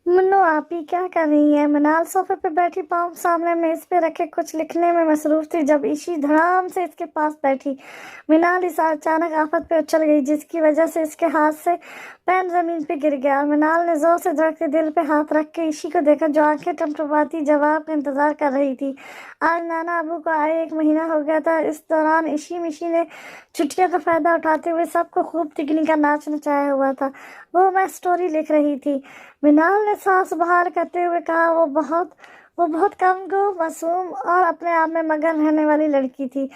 منو آپ ہی کیا کر رہی ہیں؟ منال صوفے پہ بیٹھی پاؤں سامنے میز پہ رکھے کچھ لکھنے میں مصروف تھی جب ایشی دھڑام سے اس کے پاس بیٹھی۔ منال اس اچانک آفت پہ اچھل گئی جس کی وجہ سے اس کے ہاتھ سے پین زمین پہ گر گیا۔ منال نے زور سے دھڑکتے دل پہ ہاتھ رکھ کے ایشی کو دیکھا جو آنکھیں ٹمٹماتی جواب کا انتظار کر رہی تھی۔ آج نانا ابو کو آئے 1 مہینہ ہو گیا تھا۔ اس دوران ایشی مشی نے چھٹیوں کا فائدہ اٹھاتے ہوئے سب کو خوب تکنی کا ناچ نچایا ہوا تھا۔ وہ میں سٹوری لکھ رہی تھی، منال نے سانس باہر کرتے ہوئے کہا۔ وہ بہت کم گو، معصوم اور اپنے آپ میں مگن رہنے والی لڑکی تھی۔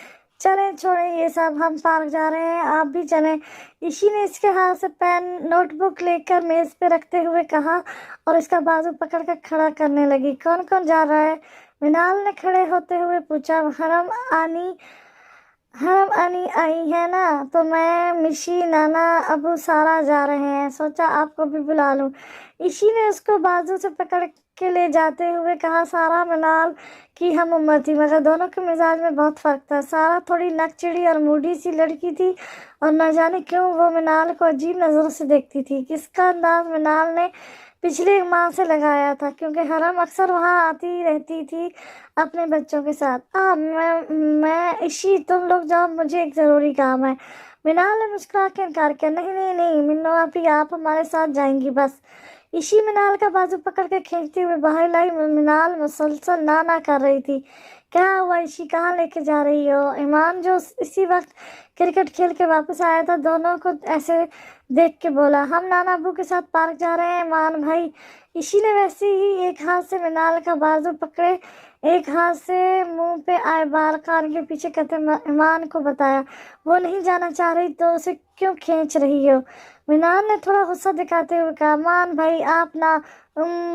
چلیں چھوڑیں یہ سب، ہم پارک جا رہے ہیں، آپ بھی چلیں، ایشی نے اس کے ہاتھ سے پین نوٹ بک لے کر میز پہ رکھتے ہوئے کہا اور اس کا بازو پکڑ کر کھڑا کرنے لگی۔ کون کون جا رہا ہے؟ منال نے کھڑے ہوتے ہوئے پوچھا۔ حرم انی آئی ہے نا، تو میں، مشی، نانا ابو، سارا جا رہے ہیں، سوچا آپ کو بھی بلا لوں۔ ایشی نے اس کو بازو سے پکڑ کے لے جاتے ہوئے کہا۔ سارا منال کی ہم عمر تھی مگر دونوں کے مزاج میں بہت فرق تھا۔ سارا تھوڑی نک چڑی اور موڈی سی لڑکی تھی اور نہ جانے کیوں وہ منال کو عجیب نظروں سے دیکھتی تھی۔ اس کا انداز منال نے پچھلے 1 ماہ سے لگایا تھا کیونکہ حرم اکثر وہاں آتی رہتی تھی اپنے بچوں کے ساتھ۔ میں ایشی، تم لوگ جاؤ، مجھے ایک ضروری کام ہے۔ منال نے مسکرا کے انکار کیا۔ نہیں نہیں نہیں منو آپی، آپ ہمارے ساتھ جائیں گی بس۔ ایشی منال کا بازو پکڑ کے کھینچتی ہوئے باہر لائی۔ منال مسلسل نہ کر رہی تھی۔ کیا ہوا ایشی، کہاں لے کے جا رہی ہو؟ ایمان جو اسی وقت کرکٹ کھیل کے واپس آیا تھا دونوں کو ایسے دیکھ کے بولا۔ ہم نانا ابو کے ساتھ پارک جا رہے ہیں ایمان بھائی۔ ایشی نے ویسے ہی ایک ہاتھ سے منال کا بازو پکڑے، ایک ہاتھ سے منہ پہ آئے بال کان کے پیچھے کرتے ایمان کو بتایا۔ وہ نہیں جانا چاہ رہی تو اسے کیوں کھینچ رہی ہو؟ منال نے تھوڑا غصہ دکھاتے ہوئے کہا۔ مان بھائی آپ نہ،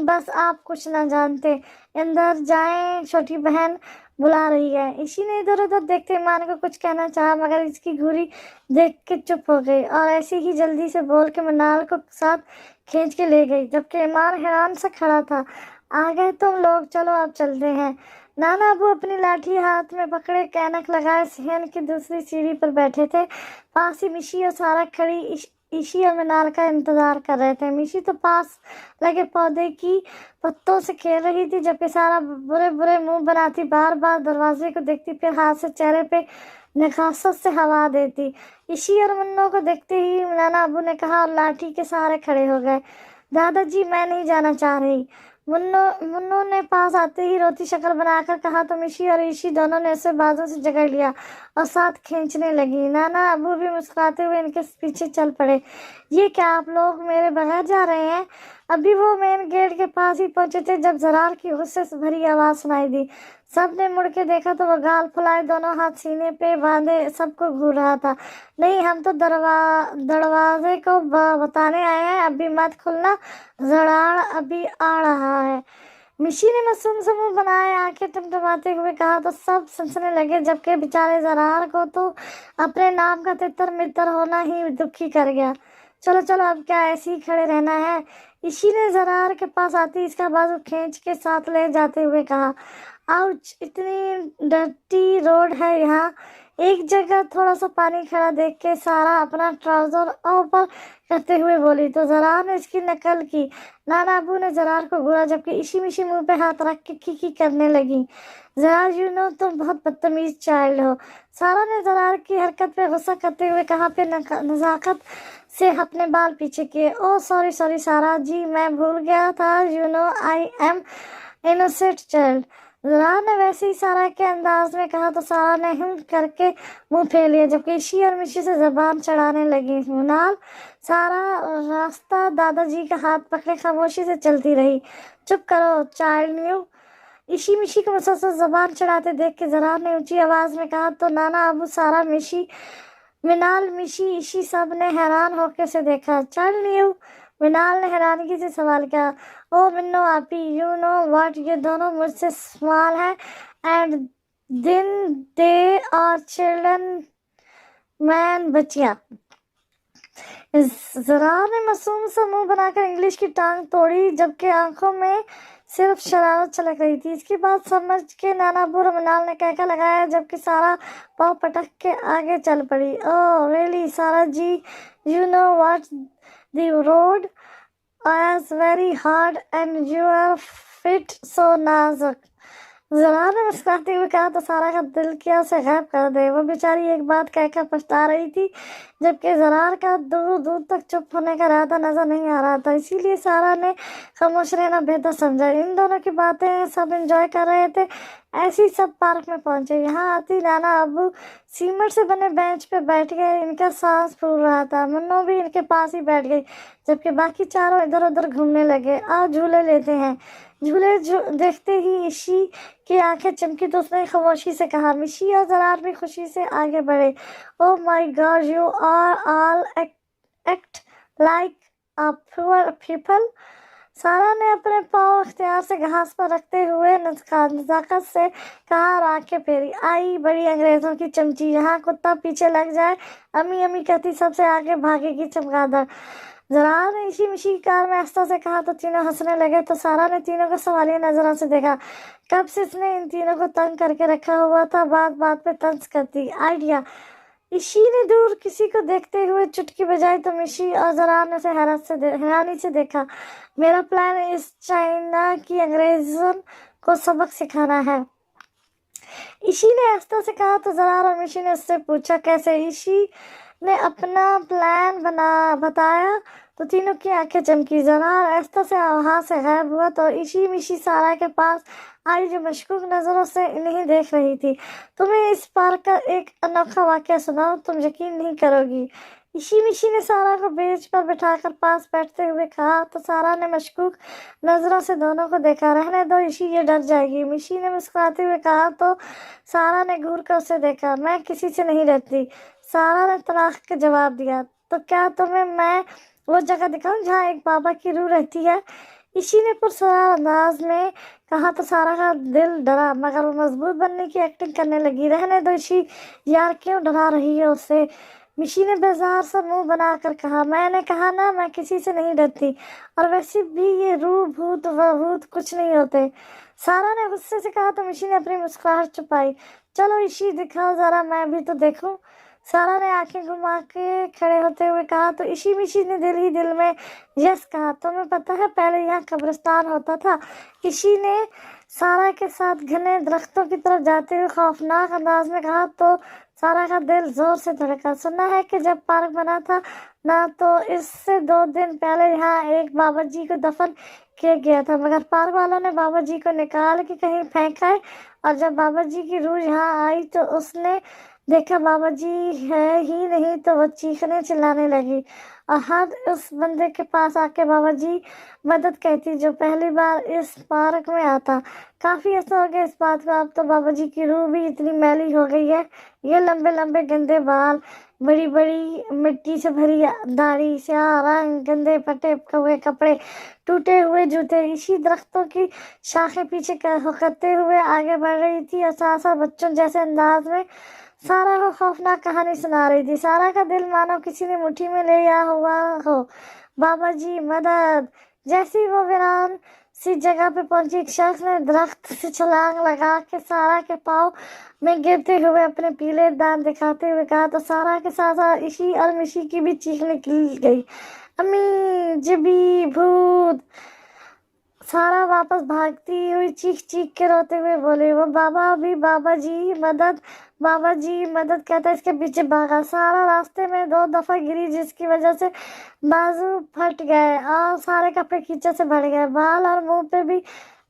بس آپ کچھ نہ جانتے، اندر جائیں، چھوٹی بہن بلا رہی ہے۔ ایشی نے ادھر ادھر دیکھتے ایمان کو کچھ کہنا چاہا مگر اس کی گھوری دیکھ کے چپ ہو گئی اور ایسے ہی جلدی سے بول کے منال کو ساتھ کھینچ کے لے گئی جبکہ ایمان حیران سا کھڑا تھا۔ آ گئے تم لوگ، چلو اب چلتے ہیں۔ نانا ابو اپنی لاٹھی ہاتھ میں پکڑے اینک لگائے صحن کی دوسری سیڑھی پر بیٹھے تھے۔ پاس ہی مشی اور سارا کھڑی ایشی اور منال کا انتظار کر رہے تھے۔ مشی تو پاس لگے پودے کی پتوں سے کھیل رہی تھی جبکہ سارا برے برے منہ بناتی بار بار دروازے کو دیکھتی پھر ہاتھ سے چہرے پہ نخاست سے ہوا دیتی۔ ایشی اور منو کو دیکھتے ہی نانا ابو نے کہا اور لاٹھی کے سہارے کھڑے ہو گئے۔ دادا جی میں نہیں جانا چاہ رہی، منو نے پاس آتے ہی روتی شکل بنا کر کہا تو مشی اور ایشی دونوں نے اسے بازو سے جکڑ لیا اور ساتھ کھینچنے لگی۔ نانا ابو بھی مسکراتے ہوئے ان کے پیچھے چل پڑے۔ یہ کیا آپ لوگ میرے بغیر جا رہے ہیں؟ ابھی وہ مین گیٹ کے پاس ہی پہنچے تھے جب زرار کی غصے سے بھری آواز سنائی دی۔ سب نے مڑ کے دیکھا تو وہ گال پھلائے دونوں ہاتھ سینے پہ باندھے سب کو گھور رہا تھا۔ نہیں ہم تو دروازے کو بتانے آئے ہیں، ابھی مت کھلنا، زرار ابھی آ رہا ہے۔ مشی نے معصوم سے منہ بنائے آنکھیں ٹمٹماتے ہوئے کہا تو سب سنسنے لگے جبکہ بیچارے زرار کو تو اپنے نام کا تتر متر ہونا ہی دکھی کر گیا۔ چلو چلو اب کیا ایسے ہی کھڑے رہنا ہے؟ ایشی نے زرار کے پاس آتی اس کا بازو کھینچ کے ساتھ لے جاتے ہوئے کہا۔ آؤچ، اتنی ڈرٹی روڈ ہے یہاں۔ ایک جگہ تھوڑا سا پانی کھڑا دیکھ کے سارا اپنا ٹراؤزر اوپر کرتے ہوئے بولی تو زرار نے اس کی نقل کی۔ نانا ابو نے زرار کو گھورا جبکہ ایشی مشی منہ پہ ہاتھ رکھ کے کی کرنے لگی۔ زرار یو نو تم بہت بدتمیز چائلڈ ہو، سارا نے زرار کی حرکت پہ غصہ کرتے ہوئے کہا پھر نزاکت سے اپنے بال پیچھے کیے۔ او سوری سارا جی، میں بھول گیا تھا، you know I am innocent child. Zarar نے ویسے ہی سارا کے انداز میں کہا تو سارا نے ہم کر کے منہ پھیر لیا جبکہ ایشی اور مشی سے زبان چڑھانے لگی۔ منال سارا راستہ دادا جی کا ہاتھ پکڑے خاموشی سے چلتی رہی۔ چپ کرو چائلڈ نیو، ایشی مشی کو مسلسل زبان چڑھاتے دیکھ کے زرار نے اونچی آواز میں کہا تو نانا ابو، سارا، منال، مشی، ایشی سب نے حیران ہو کے اسے دیکھا۔ چائلڈ نیو، منال نے حیرانگی سے سوال کیا۔ او منو آپی، یو نو واٹ، یہ دونوں مجھ سے اسمال ہیں and then they are children, مین بچیاں۔ زرار نے معصوم سا منہ بنا کر انگلش کی ٹانگ توڑی جبکہ آنکھوں میں صرف شرارت چھلک رہی تھی۔ اس کی بات سمجھ کے نانا ابو اور منال نے کہکہ لگایا جبکہ سارا پاؤں پٹک کے آگے چل پڑی۔ Oh really Sara ji, you know what the road as very hard and you are fit so नाजुक। ज़रा ने मुस्कुराते हुए कहा तो सारा का दिल किया उसे गायब कर दे। वो बेचारी एक बात कहकर पछता रही थी, जबकि ज़रार का दूर दूर तक चुप होने का इरादा नजर नहीं आ रहा था। इसीलिए सारा ने खामोश रहना बेहतर समझा। इन दोनों की बातें सब एंजॉय कर रहे थे। ऐसे ही सब पार्क में पहुंचे। यहाँ आती नाना अब्बू सीमेंट से बने बेंच पे बैठ गए। इनका सांस फूल रहा था। मुन्नो भी इनके पास ही बैठ गई, जबकि बाकी चारों इधर उधर घूमने लगे। आओ झूले लेते हैं। झूले देखते ही ईशी की आंखें चमकी तो उसने खामोशी से कहा। मिशी और ज़रार भी खुशी से आगे बढ़े। Oh my God, you are all act like a poor people. Sara ने अपने पाँव अख्तियार से घास पर रखते हुए नजाकत से कहा और आंखें फेरी। आई बड़ी अंग्रेजों की चमची, यहाँ कुत्ता पीछे लग जाए अम्मी अम्मी कहती सबसे आगे भागेगी चमगादड़। ज़रा ने इसी मिशी की कार में आस्था से कहा तो तीनों हंसने लगे। तो सारा ने तीनों को सवालिया नजरों से देखा। कब से इसने इन तीनों को तंग करके रखा हुआ था, बात बात पे तंज करती। आइडिया। इशी ने दूर किसी को देखते हुए चुटकी बजाई तो मिशी और ज़रा ने उसे हैरानी से देखा। मेरा प्लान इस चाइना की अंग्रेजों को सबक सिखाना है, इशी ने आस्था से कहा तो ज़रा और मिशी ने उससे पूछा कैसे। इशी ने अपना प्लान बताया तो तीनों की आंखें चमकी। ज़रा आस्था से वहाँ से गायब हुआ तो इशी मिशी सारा के पास आई, जो मशकूक नज़रों से इन्हें देख रही थी। तुम्हें इस पार्क का एक अनोखा वाक़या सुनाऊं, तुम यकीन नहीं करोगी। इशी मिशी ने सारा को बेंच पर बिठाकर पास बैठते हुए कहा तो सारा ने मशकूक नज़रों से दोनों को देखा। रहने दो इशी, ये डर जाएगी। मिशी ने मुस्कुराते हुए कहा तो सारा ने घूर कर उसे देखा। मैं किसी से नहीं डरती, सारा ने तलाक के जवाब दिया। तो क्या तुम्हें मैं वो जगह दिखाऊं जहाँ एक बाबा की रूह रहती है, इसी ने पुरसरार अंदाज में कहा तो सारा का दिल डरा, मगर वो मजबूत बनने की एक्टिंग करने लगी। रहने दो इसी, यार क्यों डरा रही है उसे। मिशी ने बेजार सा मुंह बनाकर कहा, मैंने कहा ना मैं किसी से नहीं डरती, और वैसे भी ये रूह भूत वभूत कुछ नहीं होते। सारा ने गुस्से से कहा तो मिशी ने अपनी मुस्कुराहट छुपाई। चलो इशी दिखाओ जरा, मैं भी तो देखूं। सारा ने आंखें घुमा के खड़े होते हुए कहा तो इशी मिशी ने दिल ही दिल में यस कहा। तुम्हें पता है पहले यहाँ कब्रिस्तान होता था। इशी ने सारा के साथ घने दरख्तों की तरफ जाते हुए खौफनाक अंदाज में कहा तो सारा का दिल जोर से धड़का। सुना है कि जब पार्क बना था ना तो इससे 2 दिन पहले यहाँ एक बाबा जी को दफन किया गया था, मगर पार्क वालों ने बाबा जी को निकाल के कहीं फेंका है, और जब बाबा जी की रूह यहाँ आई तो उसने देखा बाबा जी है ही नहीं तो वो चीखने चिल्लाने लगी और हर उस बंदे के पास आके बाबा जी मदद कहती जो पहली बार इस पार्क में आता। काफी ऐसा हो गया इस बात को, अब तो बाबा जी की रूह भी इतनी मैली हो गई है। ये लंबे लंबे गंदे बाल, बड़ी बड़ी मिट्टी से भरी दाढ़ी, स्याह रंग, गंदे फटे हुए कपड़े, टूटे हुए जूते। इसी दरख्तों की शाखें पीछे करते हुए आगे बढ़ रही थी और साथ साथ बच्चों जैसे अंदाज में सारा को खौफनाक कहानी सुना रही थी। सारा का दिल मानो किसी ने मुट्ठी में ले लिया हुआ हो। बाबा जी मदद। जैसे ही वो वीरान सी जगह पे पहुंची, एक शख्स ने दरख्त से छलांग लगा के सारा के पाँव में गिरते हुए अपने पीले दांत दिखाते हुए कहा तो सारा के साथ साथ इशी और मिशी की भी चीख निकल गई, अम्मी जिबी भूत। सारा वापस भागती हुई चीख चीख के रोते हुए बोले, वो बाबा भी बाबा जी मदद, बाबा जी मदद कहता इसके पीछे भागा। सारा रास्ते में 2 दफा गिरी, जिसकी वजह से बाजू फट गए और सारे कपड़े कीचड़ से भर गए। बाल और मुंह पे भी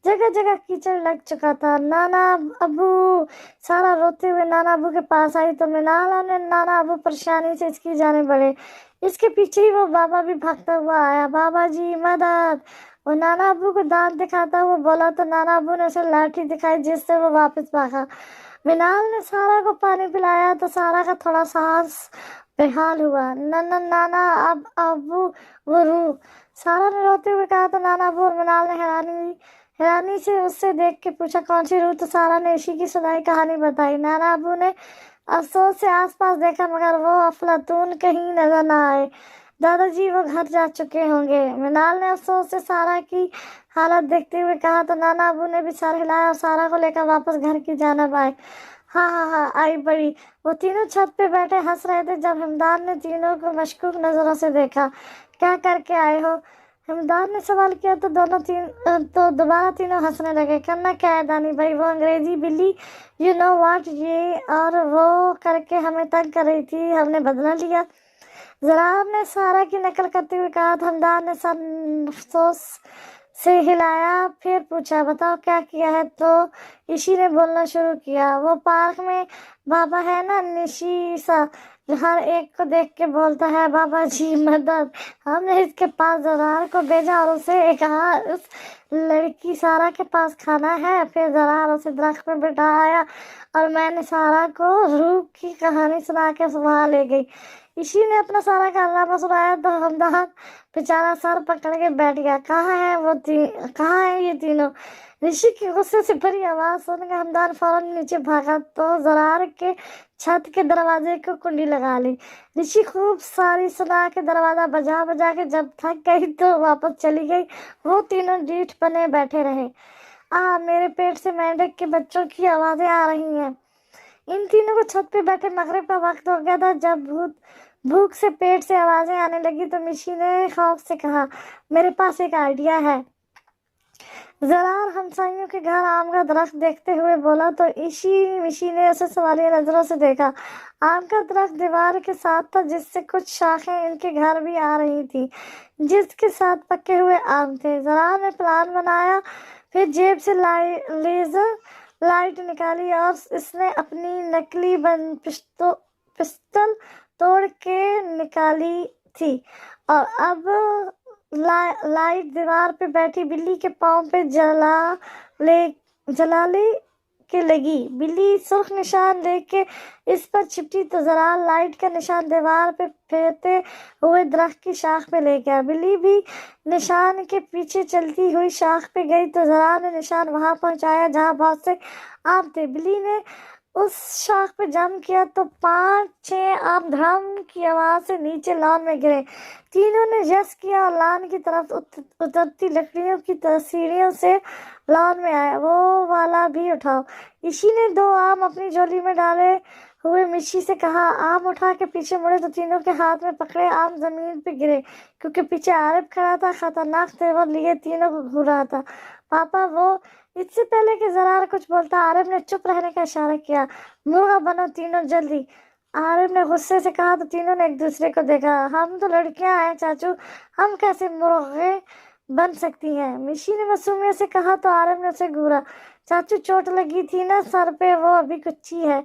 जगह जगह कीचड़ लग चुका था। नाना अबू। सारा रोते हुए नाना अबू के पास आई तो मिनाला ने नाना अबू परेशानी से इसकी जाने बढ़े। इसके पीछे ही वो बाबा भी भागता हुआ आया, बाबा जी मदद। वो नाना अबू को दांत दिखाता हुआ बोला तो नाना अबू ने उसे लाठी दिखाई, जिससे वो वापस भागा। मिनाल ने सारा को पानी पिलाया तो सारा का थोड़ा सांस बेहाल हुआ। नाना अब अबू वो रूह। सारा ने रोते हुए कहा तो नाना अबू और मिनाल ने हैरानी से उससे देख के पूछा कौन सी रूह। तो सारा ने इसी की सुनाई कहानी बताई। नाना अबू ने अफसोस से आसपास देखा, मगर वो अफलातून कहीं नजर ना आए। दादाजी वो घर जा चुके होंगे। मिनाल ने अफसोस से सारा की हालत देखते हुए कहा तो नाना अबू ने भी सर हिलाया और सारा को लेकर वापस घर की जानिब आए। हाँ आई बड़ी। वो तीनों छत पे बैठे हंस रहे थे जब हमदान ने तीनों को मशकूक नजरों से देखा। क्या करके आए हो? हमदान ने सवाल किया तो दोबारा तीनों हंसने लगे। करना क्या है दानी भाई, वो अंग्रेजी बिल्ली यू नो व्हाट ये और वो करके हमें तंग कर रही थी, हमने बदला लिया। जरार ने सारा की नकल करते हुए कहा। हमदान ने सर अफसोस से हिलाया, फिर पूछा बताओ क्या किया है। तो इशी ने बोलना शुरू किया। वो पार्क में बाबा है ना निशीसा, जो हर एक को देख के बोलता है बाबा जी मदद। हमने इसके पास जरार को भेजा और उसे कहा उस लड़की सारा के पास खाना है। फिर जरार उसे दरख्त में बिठाया और मैंने सारा को रूह की कहानी सुना के वहाँ ले गई। इसी ने अपना सारा कारनामा सुनाया तो हमदान बेचारा सर पकड़ के बैठ गया। कहाँ है ये तीनों। ऋषि की गुस्से से भरी आवाज सुनकर हमदान फौरन नीचे भागा तो जरार के छत के दरवाजे को कुंडी लगा ली। ऋषि खूब सारी सुना के दरवाजा बजा बजा के जब थक गई तो वापस चली गई। वो तीनों डीठ बने बैठे रहे। मेरे पेट से मेंढक के बच्चों की आवाजें आ रही हैं। इन तीनों को छत पे बैठे मगरिब का वक्त हो गया था। जब भूख से पेट से आवाजें आने लगी तो मिशी ने खौफ से कहा मेरे पास एक आइडिया है। जरार हमसाइयों के घर आम का दरख्त देखते हुए बोला तो मिशी ने उसे सवालिया नजरों से देखा। आम का दरख्त दीवार के साथ था जिससे कुछ शाखें इनके घर भी आ रही थी, जिसके साथ पके हुए आम थे। जरार ने प्लान बनाया, फिर जेब से लेजर लाइट निकाली और इसने अपनी नकली पिस्टल तोड़ के निकाली थी और अब लाइट दीवार पे बैठी बिल्ली के पाँव पे जलाले के लगी। बिल्ली सुर्ख निशान देख के इस पर चिपटी तो जरा लाइट का निशान दीवार पे फेरते हुए दरख्त की शाख पे ले गया। बिल्ली भी निशान के पीछे चलती हुई शाख पे गई तो जरा ने निशान वहां पहुंचाया जहां बहुत से आम थे। बिल्ली ने उस शाख पे जम किया तो 5-6 आम धड़म की आवाज से नीचे लॉन में गिरे। तीनों ने यस किया और लॉन की तरफ उतरती लकड़ियों की सीढ़ियों से लॉन में आए। वो वाला भी उठाओ। इसी ने 2 आम अपनी झोली में डाले हुए मिशी से कहा। आम उठा के पीछे मुड़े तो तीनों के हाथ में पकड़े आम जमीन पे गिरे क्योंकि पीछे आरिफ खड़ा था। खतरनाक तेवर लिए तीनों को घूर रहा था। पापा वो। इससे पहले कि जरार कुछ बोलता आरिफ ने चुप रहने का इशारा किया। मुर्गा बनो तीनों जल्दी, आरिफ ने गुस्से से कहा तो तीनों ने एक दूसरे को देखा। हम तो लड़कियां हैं चाचू, हम कैसे मुर्गे बन सकती हैं, मिशी ने मासूमियत से कहा तो आरिफ ने उसे घूरा। चाचू चोट लगी थी ना सर पे, वो अभी कच्ची है।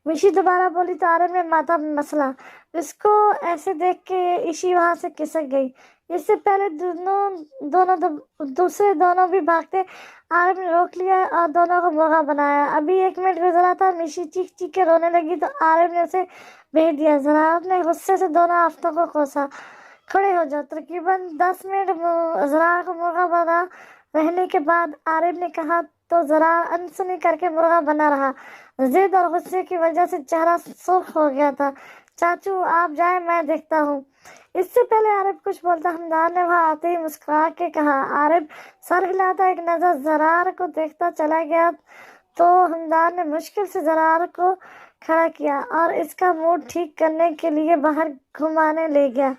मिशी दोबारा बोली तो आरिफ ने माथा मसला। इसको ऐसे देख के इशी वहां से खिसक गई। इससे पहले दूसरे दोनों भी भागते आरिफ ने रोक लिया और दोनों को मुर्गा बनाया। अभी 1 मिनट गुजरा था, मिशी चीख चीख के रोने लगी तो आरिफ ने उसे भेज दिया। जरार ने गुस्से से दोनों आफ्तों को कोसा। खड़े हो जाओ। तकरीबन 10 मिनट जरार को मुर्गा बना रहने के बाद आरिफ ने कहा तो जरार अनसुनी करके मुर्गा बना रहा। जिद और गुस्से की वजह से चेहरा सुर्ख हो गया था। चाचू आप जाए, मैं देखता हूँ। इससे पहले आरिफ कुछ बोलता हमदान ने वहां आते ही मुस्कुरा के कहा। आरिफ सर हिलाता एक नजर जरार को देखता चला गया तो हमदान ने मुश्किल से जरार को खड़ा किया और इसका मूड ठीक करने के लिए बाहर घुमाने ले गया।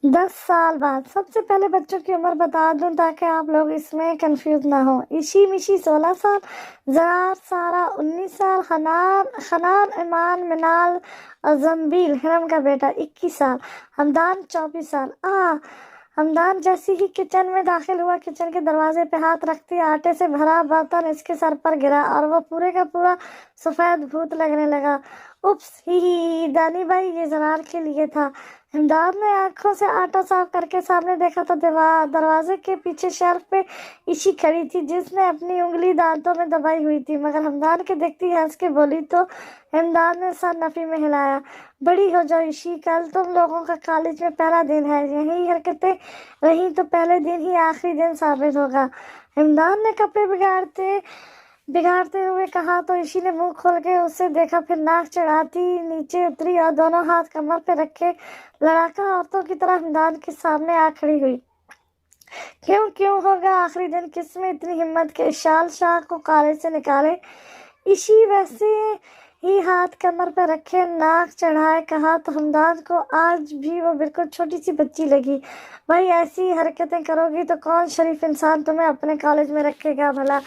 10 साल बाद। सबसे पहले बच्चों की उम्र बता दूं ताकि आप लोग इसमें कंफ्यूज ना हो। इशी मिशी 16 साल, जरार सारा 19 साल, खनान ईमान मिनाल जम्बील हिरम का बेटा 21 साल, हमदान 24 साल। हमदान जैसे ही किचन में दाखिल हुआ, किचन के दरवाजे पे हाथ रखती आटे से भरा बर्तन इसके सर पर गिरा और वो पूरे का पूरा सफेद भूत लगने लगा। उप्स ही दानी भाई, ये जरार के लिए था। हमदान ने आंखों से आटा साफ करके सामने देखा तो दरवाजे के पीछे शेल्फ पे इशी खड़ी थी जिसने अपनी उंगली दांतों में दबाई हुई थी। मगर हमदान के देखती हंस के बोली तो हमदान ने सर नफी में हिलाया। बड़ी हो जाओ इशी, कल तुम लोगों का कॉलेज में पहला दिन है। यही हरकतें रही तो पहले दिन ही आखिरी दिन साबित होगा। हमदान ने कपड़े बिगाड़ते हुए कहा तो इशी ने मुंह खोल के उसे देखा, फिर नाक चढ़ाती नीचे उतरी और दोनों हाथ कमर पे रखे लड़ाका औरतों की तरह हमदान के सामने आ खड़ी हुई। क्यों होगा आखिरी दिन, किसमें इतनी हिम्मत के शाल शाह को कॉलेज से निकाले। इशी वैसे ही हाथ कमर पे रखे, नाक चढ़ाए कहा तो हमदान को आज भी वो बिल्कुल छोटी सी बच्ची लगी। भाई ऐसी हरकतें करोगी तो कौन शरीफ इंसान तुम्हें अपने कॉलेज में रखेगा भला।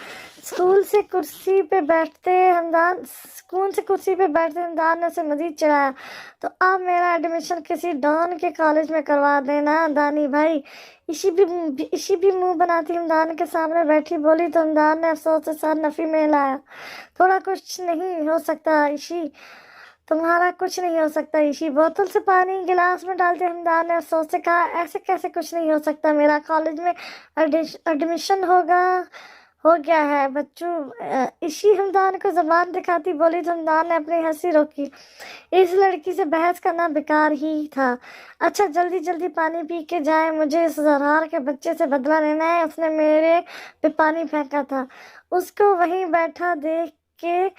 स्कूल से कुर्सी पे बैठते हमदान ने उसे मजीद चढ़ाया, तो अब मेरा एडमिशन किसी डॉन के कॉलेज में करवा देना दानी भाई। इसी भी मुंह बनाती हमदान के सामने बैठी बोली, तो हमदान ने अफसोस के साथ नफी में हिलाया। थोड़ा कुछ नहीं हो सकता इशी, तुम्हारा कुछ नहीं हो सकता इशी। बोतल से पानी गिलास में डालते हमदान ने अफसोस से कहा, ऐसे कैसे कुछ नहीं हो सकता, मेरा कॉलेज में एडमिशन हो गया है बच्चों। इसी हमदान को जबान दिखाती बोली, तो हमदान ने अपनी हंसी रोकी। इस लड़की से बहस करना बेकार ही था। अच्छा जल्दी जल्दी पानी पी के जाए, मुझे इस जरहार के बच्चे से बदला लेना है, उसने मेरे पे पानी फेंका था। उसको वहीं बैठा देख के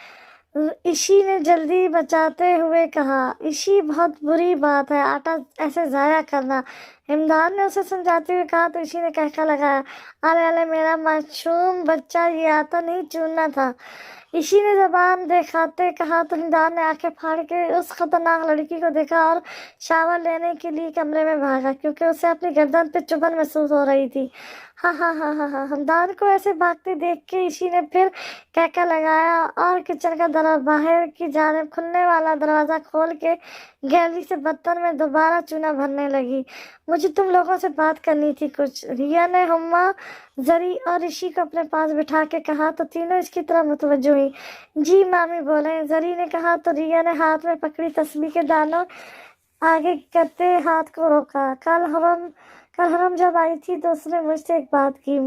इशी ने जल्दी बचाते हुए कहा, इशी बहुत बुरी बात है आटा ऐसे ज़ाया करना। हिमदान ने उसे समझाते हुए कहा, तो इशी ने कहका लगाया, अरे अरे मेरा मासूम बच्चा, ये आटा नहीं चूरना था। इशी ने जबान दिखाते कहा, तो हिमदान ने आंखें फाड़ के उस खतरनाक लड़की को देखा और शावर लेने के लिए कमरे में भागा, क्योंकि उसे अपनी गर्दन पे चुभन महसूस हो रही थी। हाँ हाँ हाँ हाँ हाँ। हमदान को ऐसे भागते देख के इशी ने फिर कहका लगाया और किचन का दरवाजा बाहर की जानिब खुलने वाला दरवाज़ा खोल के गैलरी से बर्तन में दोबारा चूना भरने लगी। मुझे तुम लोगों से बात करनी थी कुछ। रिया ने हुम्मा, जरी और ऋषि को अपने पास बिठा के कहा, तो तीनों इसकी तरफ मुतवज्जो हुई। जी मामी बोले, जरी ने कहा, तो रिया ने हाथ में पकड़ी तस्बीह के दानों आगे करते हाथ को रोका। कल हरम जब आई थी तो उसने मुझसे एक बात की,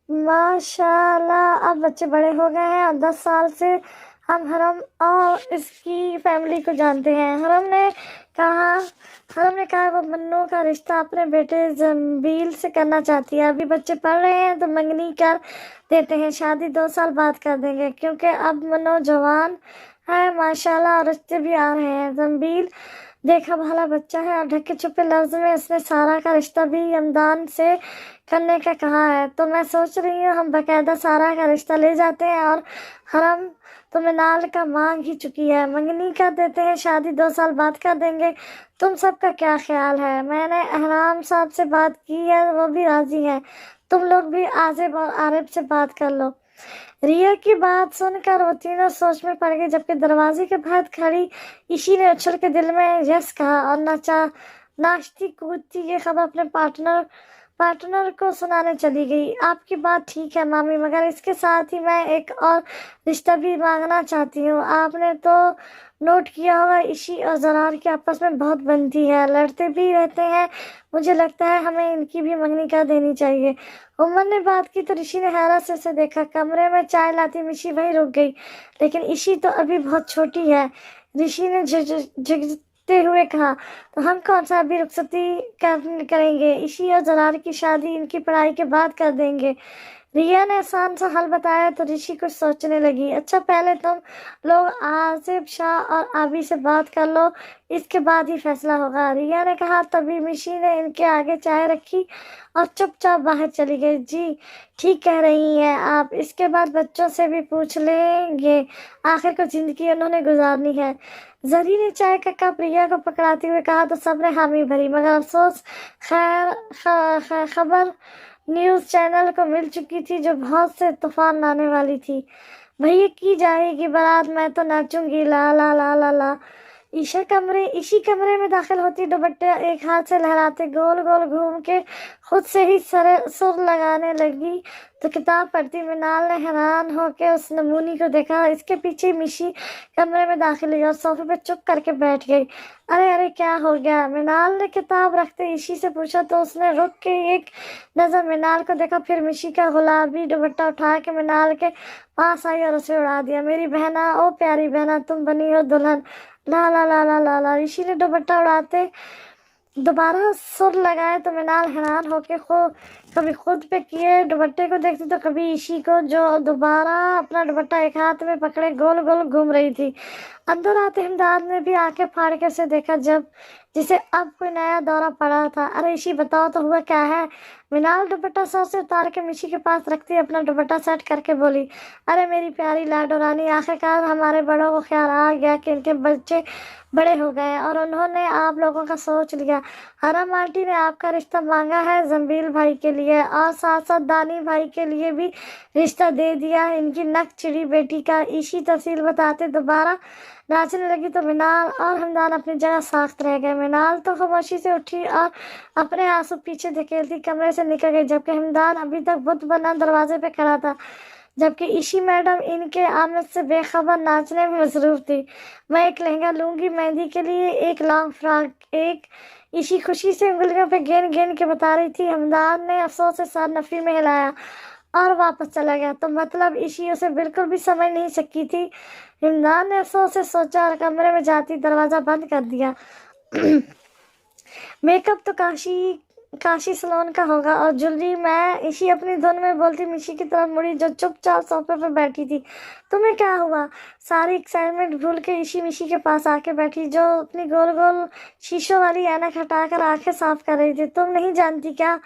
माशाल्लाह अब बच्चे बड़े हो गए हैं और 10 साल से हम हरम और इसकी फैमिली को जानते हैं। हरम ने कहा वो मन्नू का रिश्ता अपने बेटे जंबील से करना चाहती है। अभी बच्चे पढ़ रहे हैं तो मंगनी कर देते हैं, शादी 2 साल बाद कर देंगे, क्योंकि अब मन्नू जवान है माशाल्लाह और रिश्ते भी आ रहे हैं। जंबील देखा भाला बच्चा है और ढके छुपे लफ्ज में उसने सारा का रिश्ता भी हमदान से करने का कहा है। तो मैं सोच रही हूँ हम बाकायदा सारा का रिश्ता ले जाते हैं और हरम तो मिनाल का मांग ही चुकी है, मंगनी कर देते हैं, शादी 2 साल बाद कर देंगे। तुम सबका क्या ख्याल है? मैंने अहराम साहब से बात की है, वो भी राजी है। तुम लोग भी आजिब और आरिफ से बात कर लो। रिया की बात सुनकर वो तीनों सोच में पड़ गई, जबकि दरवाजे के बाहर खड़ी इशी ने उछल के दिल में यस कहा और नाचती कूदती ये खबर अपने पार्टनर को सुनाने चली गई। आपकी बात ठीक है मामी, मगर इसके साथ ही मैं एक और रिश्ता भी मांगना चाहती हूँ। आपने तो नोट किया होगा इशी और जरार की आपस में बहुत बनती है, लड़ते भी रहते हैं। मुझे लगता है हमें इनकी भी मंगनी कर देनी चाहिए। उमर ने बात की तो ऋषि ने हैरत से उसे देखा। कमरे में चाय लाती मिशी वहीं रुक गई, लेकिन इशी तो अभी बहुत छोटी है। ऋषि ने झिझकते हुए कहा, तो हम कौन सा अभी रुखसती करेंगे, इशी और जरार की शादी इनकी पढ़ाई के बाद कर देंगे। रिया ने आसान सा हल बताया तो ऋषि कुछ सोचने लगी। अच्छा पहले तुम लोग आसिफ शाह और आबी से बात कर लो, इसके बाद ही फैसला होगा, रिया ने कहा। तभी मिशी ने इनके आगे चाय रखी और चुपचाप बाहर चली गई। जी ठीक कह रही हैं आप, इसके बाद बच्चों से भी पूछ लेंगे, आखिर को जिंदगी उन्होंने गुजारनी है। जरी ने चाय का कप रिया को पकड़ाते हुए कहा तो सबने हामी भरी, मगर अफसोस खबर न्यूज़ चैनल को मिल चुकी थी जो बहुत से तूफान लाने वाली थी। भैया की जाएगी बारात, मैं तो नाचूंगी ला ला ला ला ला। इसी कमरे में दाखिल होती दुपट्टे एक हाथ से लहराते गोल गोल घूम के खुद से ही सुर लगाने लगी तो किताब पढ़ती मिनाल ने हैरान होकर उस नमूनी को देखा। इसके पीछे मिशी कमरे में दाखिल हुई और सोफे पे चुप करके बैठ गई। अरे अरे क्या हो गया? मिनाल ने किताब रखते इशी से पूछा तो उसने रुक के एक नजर मिनाल को देखा, फिर मिशी का गुलाबी दुपट्टा उठा के मिनाल के पास आई और उसे उड़ा दिया। मेरी बहना, ओ प्यारी बहना, तुम बनी हो दुल्हन, ला ला ला ला ला ला। ऋषि ने दुपट्टा उड़ाते दोबारा सुर लगाए तो मिनाल हैरान होके कभी खुद पे किए दुपट्टे को देखती तो कभी इशी को, जो दोबारा अपना दुपट्टा एक हाथ में पकड़े गोल गोल घूम रही थी। अंदर आते हिमदाद ने भी आंखें फाड़ के उसे देखा। जब जिसे अब कोई नया दौरा पड़ा था। अरे ईशी बताओ तो हुआ क्या है? मिनाल दुपट्टा सर से उतार के मिशी के पास रखती अपना दुपट्टा सेट करके बोली, अरे मेरी प्यारी लाडो रानी, आखिरकार हमारे बड़ों को ख्याल आ गया कि इनके बच्चे बड़े हो गए और उन्होंने आप लोगों का सोच लिया। हरम आंटी ने आपका रिश्ता मांगा है जंबील भाई के लिए और साथ साथ दानी भाई के लिए भी रिश्ता दे दिया है इनकी नक चिड़ी बेटी का। ईशी तफसील बताते दोबारा नाचने लगी तो मिनाल और हमदान अपनी जगह साख्त रह गए। मिनाल तो खामोशी से उठी और अपने आंसू पीछे धकेलती कमरे से निकल गई, जबकि हमदान अभी तक बुत बना दरवाजे पे खड़ा था, जबकि ईशी मैडम इनके आमद से बेखबर नाचने में मसरूफ थी। मैं एक लहंगा लूंगी मेहंदी के लिए, एक लॉन्ग फ्रॉक, एक ईशी खुशी से उंगलियों पे गेन गेन के बता रही थी। हमदान ने अफसोस से सर नफी में हिलाया और वापस चला गया। तो मतलब ईशी उसे बिल्कुल भी समझ नहीं सकी थी। हमदान ने अफसोस से सोचा और कमरे में जाती दरवाजा बंद कर दिया। मेकअप तो काशी सलोन का होगा और ज्वेलरी मैं। ईशी अपनी धुन में बोलती मिशी की तरफ मुड़ी जो चुपचाप सोफे पर बैठी थी। तुम्हें क्या हुआ? सारी एक्साइटमेंट भूल के ईशी मिशी के पास आके बैठी, जो अपनी गोल गोल शीशों वाली ऐनक हटाकर आंखें साफ कर रही थी। तुम नहीं जानती क्या?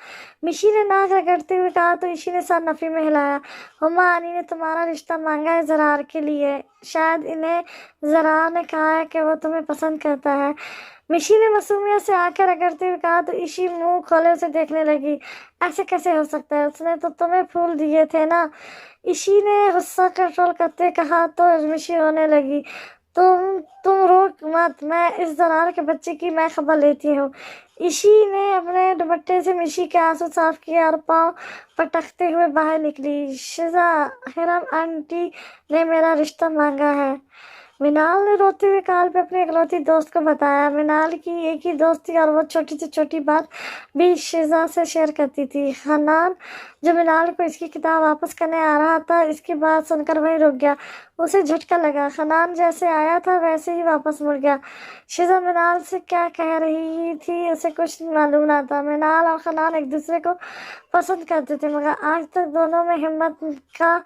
मिशी ने नाक रगड़ते हुए कहा तो ईशी ने सर नफी में हिलाया। हुमा आनी ने तुम्हारा रिश्ता मांगा है ज़रार के लिए। शायद इन्हें ज़रार ने कहा है कि वो तुम्हें पसंद करता है। मिशी ने मासूमियत से आंखें रगड़ते हुए कहा तो ईशी मुंह खोले उसे देखने लगी। ऐसे कैसे हो सकता है? उसने तो तुम्हें फूल दिए थे ना। ईशी ने गुस्सा कंट्रोल करते कहा तो मिशी रोने लगी। तुम रोक मत, मैं इस ज़रार के बच्चे की मैं खबर लेती हूँ। ईशी ने अपने दुपट्टे से मिशी के आंसू साफ किए और पाँव पटकते हुए बाहर निकली। शिजा, हिरम आंटी ने मेरा रिश्ता मांगा है। मिनाल ने रोते हुए काल पे अपने इकलौती दोस्त को बताया। मिनाल की एक ही दोस्त थी और वो छोटी से छोटी बात भी शिजा से शेयर करती थी। हनान जो मिनाल को इसकी किताब वापस करने आ रहा था, इसकी बात सुनकर वहीं रुक गया। उसे झटका लगा। हनान जैसे आया था वैसे ही वापस मुड़ गया। शिजा मिनाल से क्या कह रही थी उसे कुछ मालूम ना था। मिनाल और हनान एक दूसरे को पसंद करते थे, मगर आज तक दोनों में हिम्मत का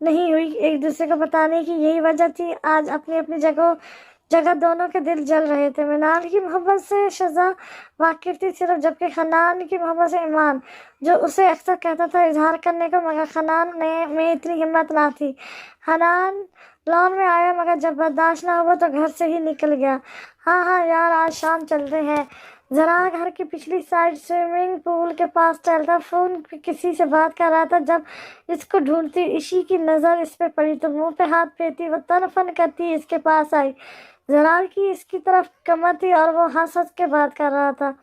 नहीं हुई एक दूसरे को बताने की। यही वजह थी आज अपनी अपनी जगह दोनों के दिल जल रहे थे। मिनाल की मोहब्बत से शिजा वाकिफ थी सिर्फ, जबकि हनान की मोहब्बत से ईमान, जो उसे अक्सर कहता था इजहार करने को, मगर हनान में इतनी हिम्मत ना थी। हनान लॉन में आया, मगर जब बर्दाश्त ना हुआ तो घर से ही निकल गया। हाँ यार, आज शाम चलते हैं। जरा घर की पिछली साइड स्विमिंग पूल के पास टहलता फोन पे किसी से बात कर रहा था। जब इसको ढूंढती ईशी की नज़र इस पे पड़ी तो मुंह पे हाथ फेरती वो तन फन करती इसके पास आई। जरार की इसकी तरफ कमर थी और वो हंस हंस के बात कर रहा था।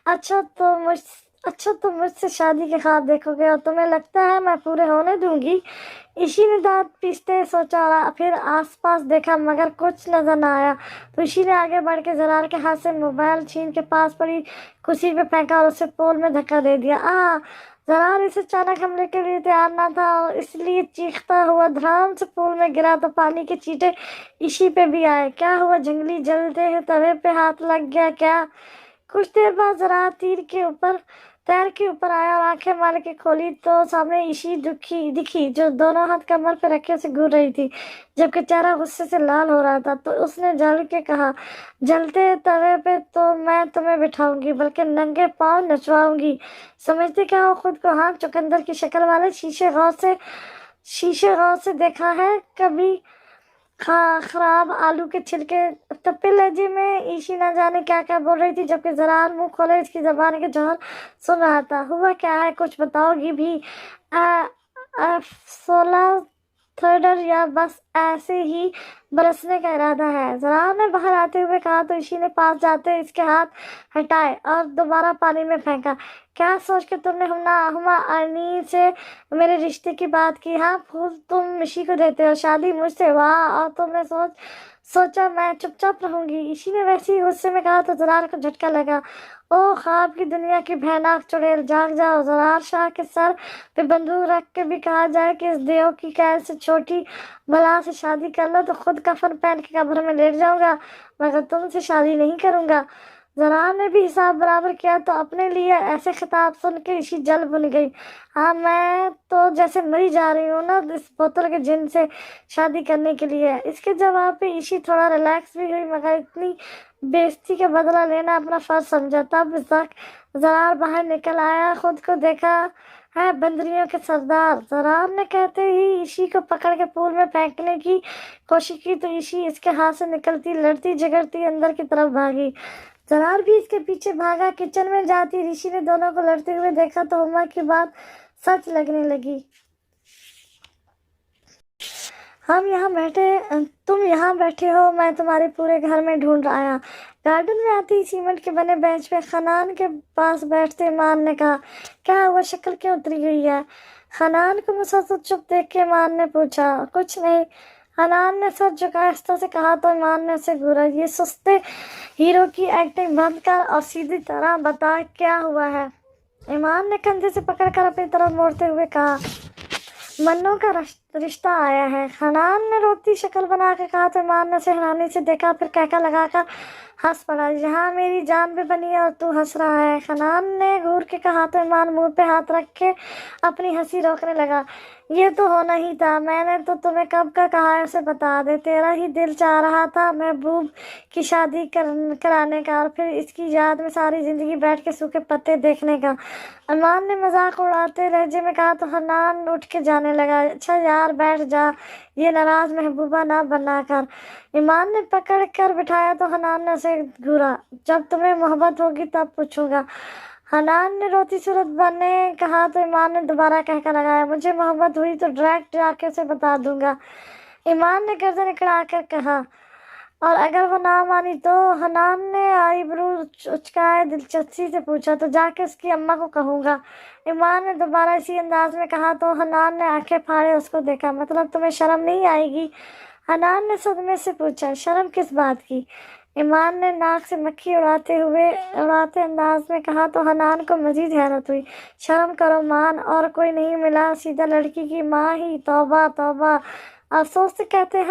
अच्छा तो मुझसे शादी के ख्वाब देखोगे और तुम्हें लगता है मैं पूरे होने दूंगी? ईशी ने दांत पीसते सोचा और फिर आसपास देखा, मगर कुछ नजर न आया। तो ईशी ने आगे बढ़ के जरार के हाथ से मोबाइल छीन के पास पड़ी कुर्सी पे फेंका और उसे पोल में धक्का दे दिया। जरार इस अचानक हमले के लिए तैयार न था और इसलिए चीखता हुआ धड़ाम से पूल में गिरा तो पानी के छींटे ईशी पे भी आए। क्या हुआ? जंगली जलते हुए तवे पे हाथ लग गया क्या? कुछ देर बाद जरार तैर के ऊपर आया और आंखें मार के खोली तो सामने ईशी दिखी, जो दोनों हाथ कमर पे रखे उसे घूर रही थी, जबकि चेहरा गुस्से से लाल हो रहा था। तो उसने जल के कहा, जलते तवे पे तो मैं तुम्हें बिठाऊंगी, बल्कि नंगे पाँव नचवाऊंगी। समझते क्या हो खुद को? हाँ, चुकंदर की शक्ल वाले। शीशे गौर से देखा है कभी खराब आलू के छिलके? तप्पे लहजे में ईशी न जाने क्या क्या बोल रही थी, जबकि जरार मुंह खोले इसकी जबान के जौहर सुन रहा था। हुआ क्या है? कुछ बताओगी भी? 16 थर्डर या बस ऐसे ही बरसने का इरादा है? जरार ने बाहर आते हुए कहा तो ईशी ने पास जाते इसके हाथ हटाए और दोबारा पानी में फेंका। क्या सोच के तुमने हुमा आनी से मेरे रिश्ते की बात की? हाँ, फूल तुम मिशी को देते हो, शादी मुझसे। वाह! और तुमने सोचा मैं चुपचाप रहूंगी? ईशी ने वैसे ही गुस्से में कहा तो जरार को झटका लगा। ओ ख्वाब की दुनिया की भयानक चुड़ैल, जाग जाओ। जरार शाह के सर पे बंदूक रख के भी कहा जाए कि इस देव की कैद से छोटी बला से शादी कर लो तो खुद कफन पहन के कब्र में लेट जाऊंगा, मगर तुमसे शादी नहीं करूंगा। ज़रार ने भी हिसाब बराबर किया तो अपने लिए ऐसे खिताब सुन के इशी जल भुन गई। हाँ, मैं तो जैसे मरी जा रही हूँ ना इस बोतल के जिन से शादी करने के लिए। इसके जवाब पे इशी थोड़ा रिलैक्स भी हुई, मगर इतनी बेइज्जती का बदला लेना अपना फर्ज समझा। तब ज़रार बाहर निकल आया, खुद को देखा है बंदरियों के सरदार। ज़रार ने कहते ही इशी को पकड़ के पूल में फेंकने की कोशिश की तो इशी इसके हाथ से निकलती लड़ती झगड़ती अंदर की तरफ भागी। ज़रार भी इसके पीछे भागा। किचन में जाती ऋषि ने दोनों को लड़ते हुए देखा तो उमा की बात सच लगने लगी। तुम यहाँ बैठे हो, मैं तुम्हारे पूरे घर में ढूंढ आया। गार्डन में आती ही सीमेंट के बने बेंच पे खनान के पास बैठते ईमान ने कहा, क्या हुआ, शक्ल क्यों उतरी हुई है? खनान को मुसलसल चुप देख के ईमान ने पूछा। कुछ नहीं, खनान ने सर झुकाया आहिस्ता से कहा तो ईमान ने उसे घूरा। ये सुस्ते हीरो की एक्टिंग बंद कर और सीधी तरह बता क्या हुआ है। ईमान ने कंधे से पकड़कर अपनी तरफ मोड़ते हुए कहा, मन्नू का रिश्ता आया है। खनान ने रोती शक्ल बना के कहा तो ईमान ने उसे हैरानी से देखा, फिर कहका लगाकर हंस पड़ा। यहाँ मेरी जान भी बनी है और तू हंस रहा है। खनान ने घूर के कहा तो ईमान मुंह पे हाथ रख के अपनी हंसी रोकने लगा। ये तो होना ही था, मैंने तो तुम्हें कब का कहा है उसे बता दे। तेरा ही दिल चाह रहा था महबूब की शादी कराने का और फिर इसकी याद में सारी जिंदगी बैठ के सूखे पत्ते देखने का। ईमान ने मजाक उड़ाते लहजे में कहा तो खनान उठ के जाने लगा। अच्छा यार बैठ जा, ये नाराज महबूबा ना बना कर। ईमान ने पकड़ कर बिठाया तो खनान ने उसे घूरा। जब तुम्हें मोहब्बत होगी तब पूछूंगा। खनान ने रोती सूरत बने कहा तो ईमान ने दोबारा कहकर लगाया, मुझे मोहब्बत हुई तो डायरेक्ट जाके उसे बता दूंगा। ईमान ने गर्दन इकड़ा कर कहा, और अगर वो ना मानी तो? खनान ने आईब्रू उचकाए दिलचस्पी से पूछा। तो जाके उसकी अम्मा को कहूँगा। ईमान ने दोबारा इसी अंदाज में कहा तो खनान ने आंखें फाड़े उसको देखा। मतलब तुम्हें शर्म नहीं आएगी? खनान ने सदमे से पूछा। शर्म किस बात की? ईमान ने नाक से मक्खी उड़ाते अंदाज में कहा तो खनान को मजीद हैरत हुई। शर्म करो मान, और कोई नहीं मिला, सीधा लड़की की माँ ही। तौबा तौबा, अफसोस से कहते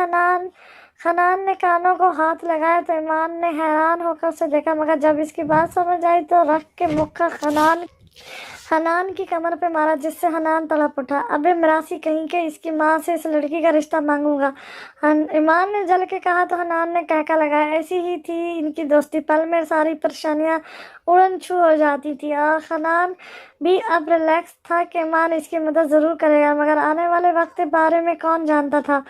खनान ने कानों को हाथ लगाया तो ईमान ने हैरान होकर उसे देखा, मगर जब इसकी बात समझ आई तो रख के मुक्का खनान की कमर पे मारा, जिससे खनान तड़प उठा। अबे मरासी कहीं के, इसकी माँ से इस लड़की का रिश्ता मांगूंगा। ईमान ने जल के कहा तो खनान ने कहका लगाया। ऐसी ही थी इनकी दोस्ती, पल में सारी परेशानियां उड़न छू हो जाती थी। और खनान भी अब रिलैक्स था कि ईमान इसकी मदद जरूर करेगा, मगर आने वाले वक्त के बारे में कौन जानता था।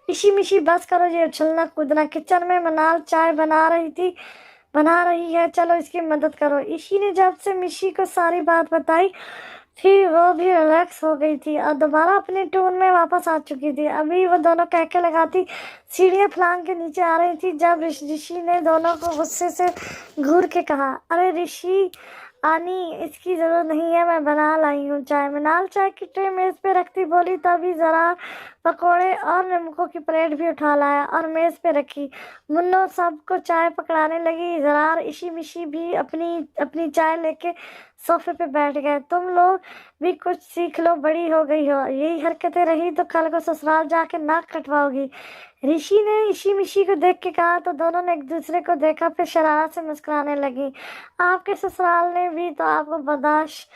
इशी मिशी बस करो ये उछलना कूदना। किचन में मनाल चाय बना रही है, चलो इसकी मदद करो। इशी ने जब से मिशी को सारी बात बताई थी वो भी रिलैक्स हो गई थी और दोबारा अपनी टून में वापस आ चुकी थी। अभी वो दोनों कहके लगाती सीढ़ियाँ फलांग के नीचे आ रही थी जब ऋषि ने दोनों को गुस्से से घूर के कहा, अरे ऋषि आनी, इसकी जरूरत नहीं है, मैं बना लाई हूँ चाय। मनाल चाय की ट्रे मेज पे रखती बोली, तभी जरा पकोड़े और नमकों की प्लेट भी उठा लाया और मेज पे रखी। मुन्नो सबको चाय पकड़ाने लगी। जरार इशी मिशी भी अपनी चाय लेके सोफे पे बैठ गए। तुम लोग भी कुछ सीख लो, बड़ी हो गई हो, यही हरकतें रही तो कल को ससुराल जाके नाक कटवाओगी। ऋषि ने इशी मिशी को देख के कहा तो दोनों ने एक दूसरे को देखा, फिर शरारत से मुस्कुराने लगी। आपके ससुराल ने भी तो आपको बर्दाश्त,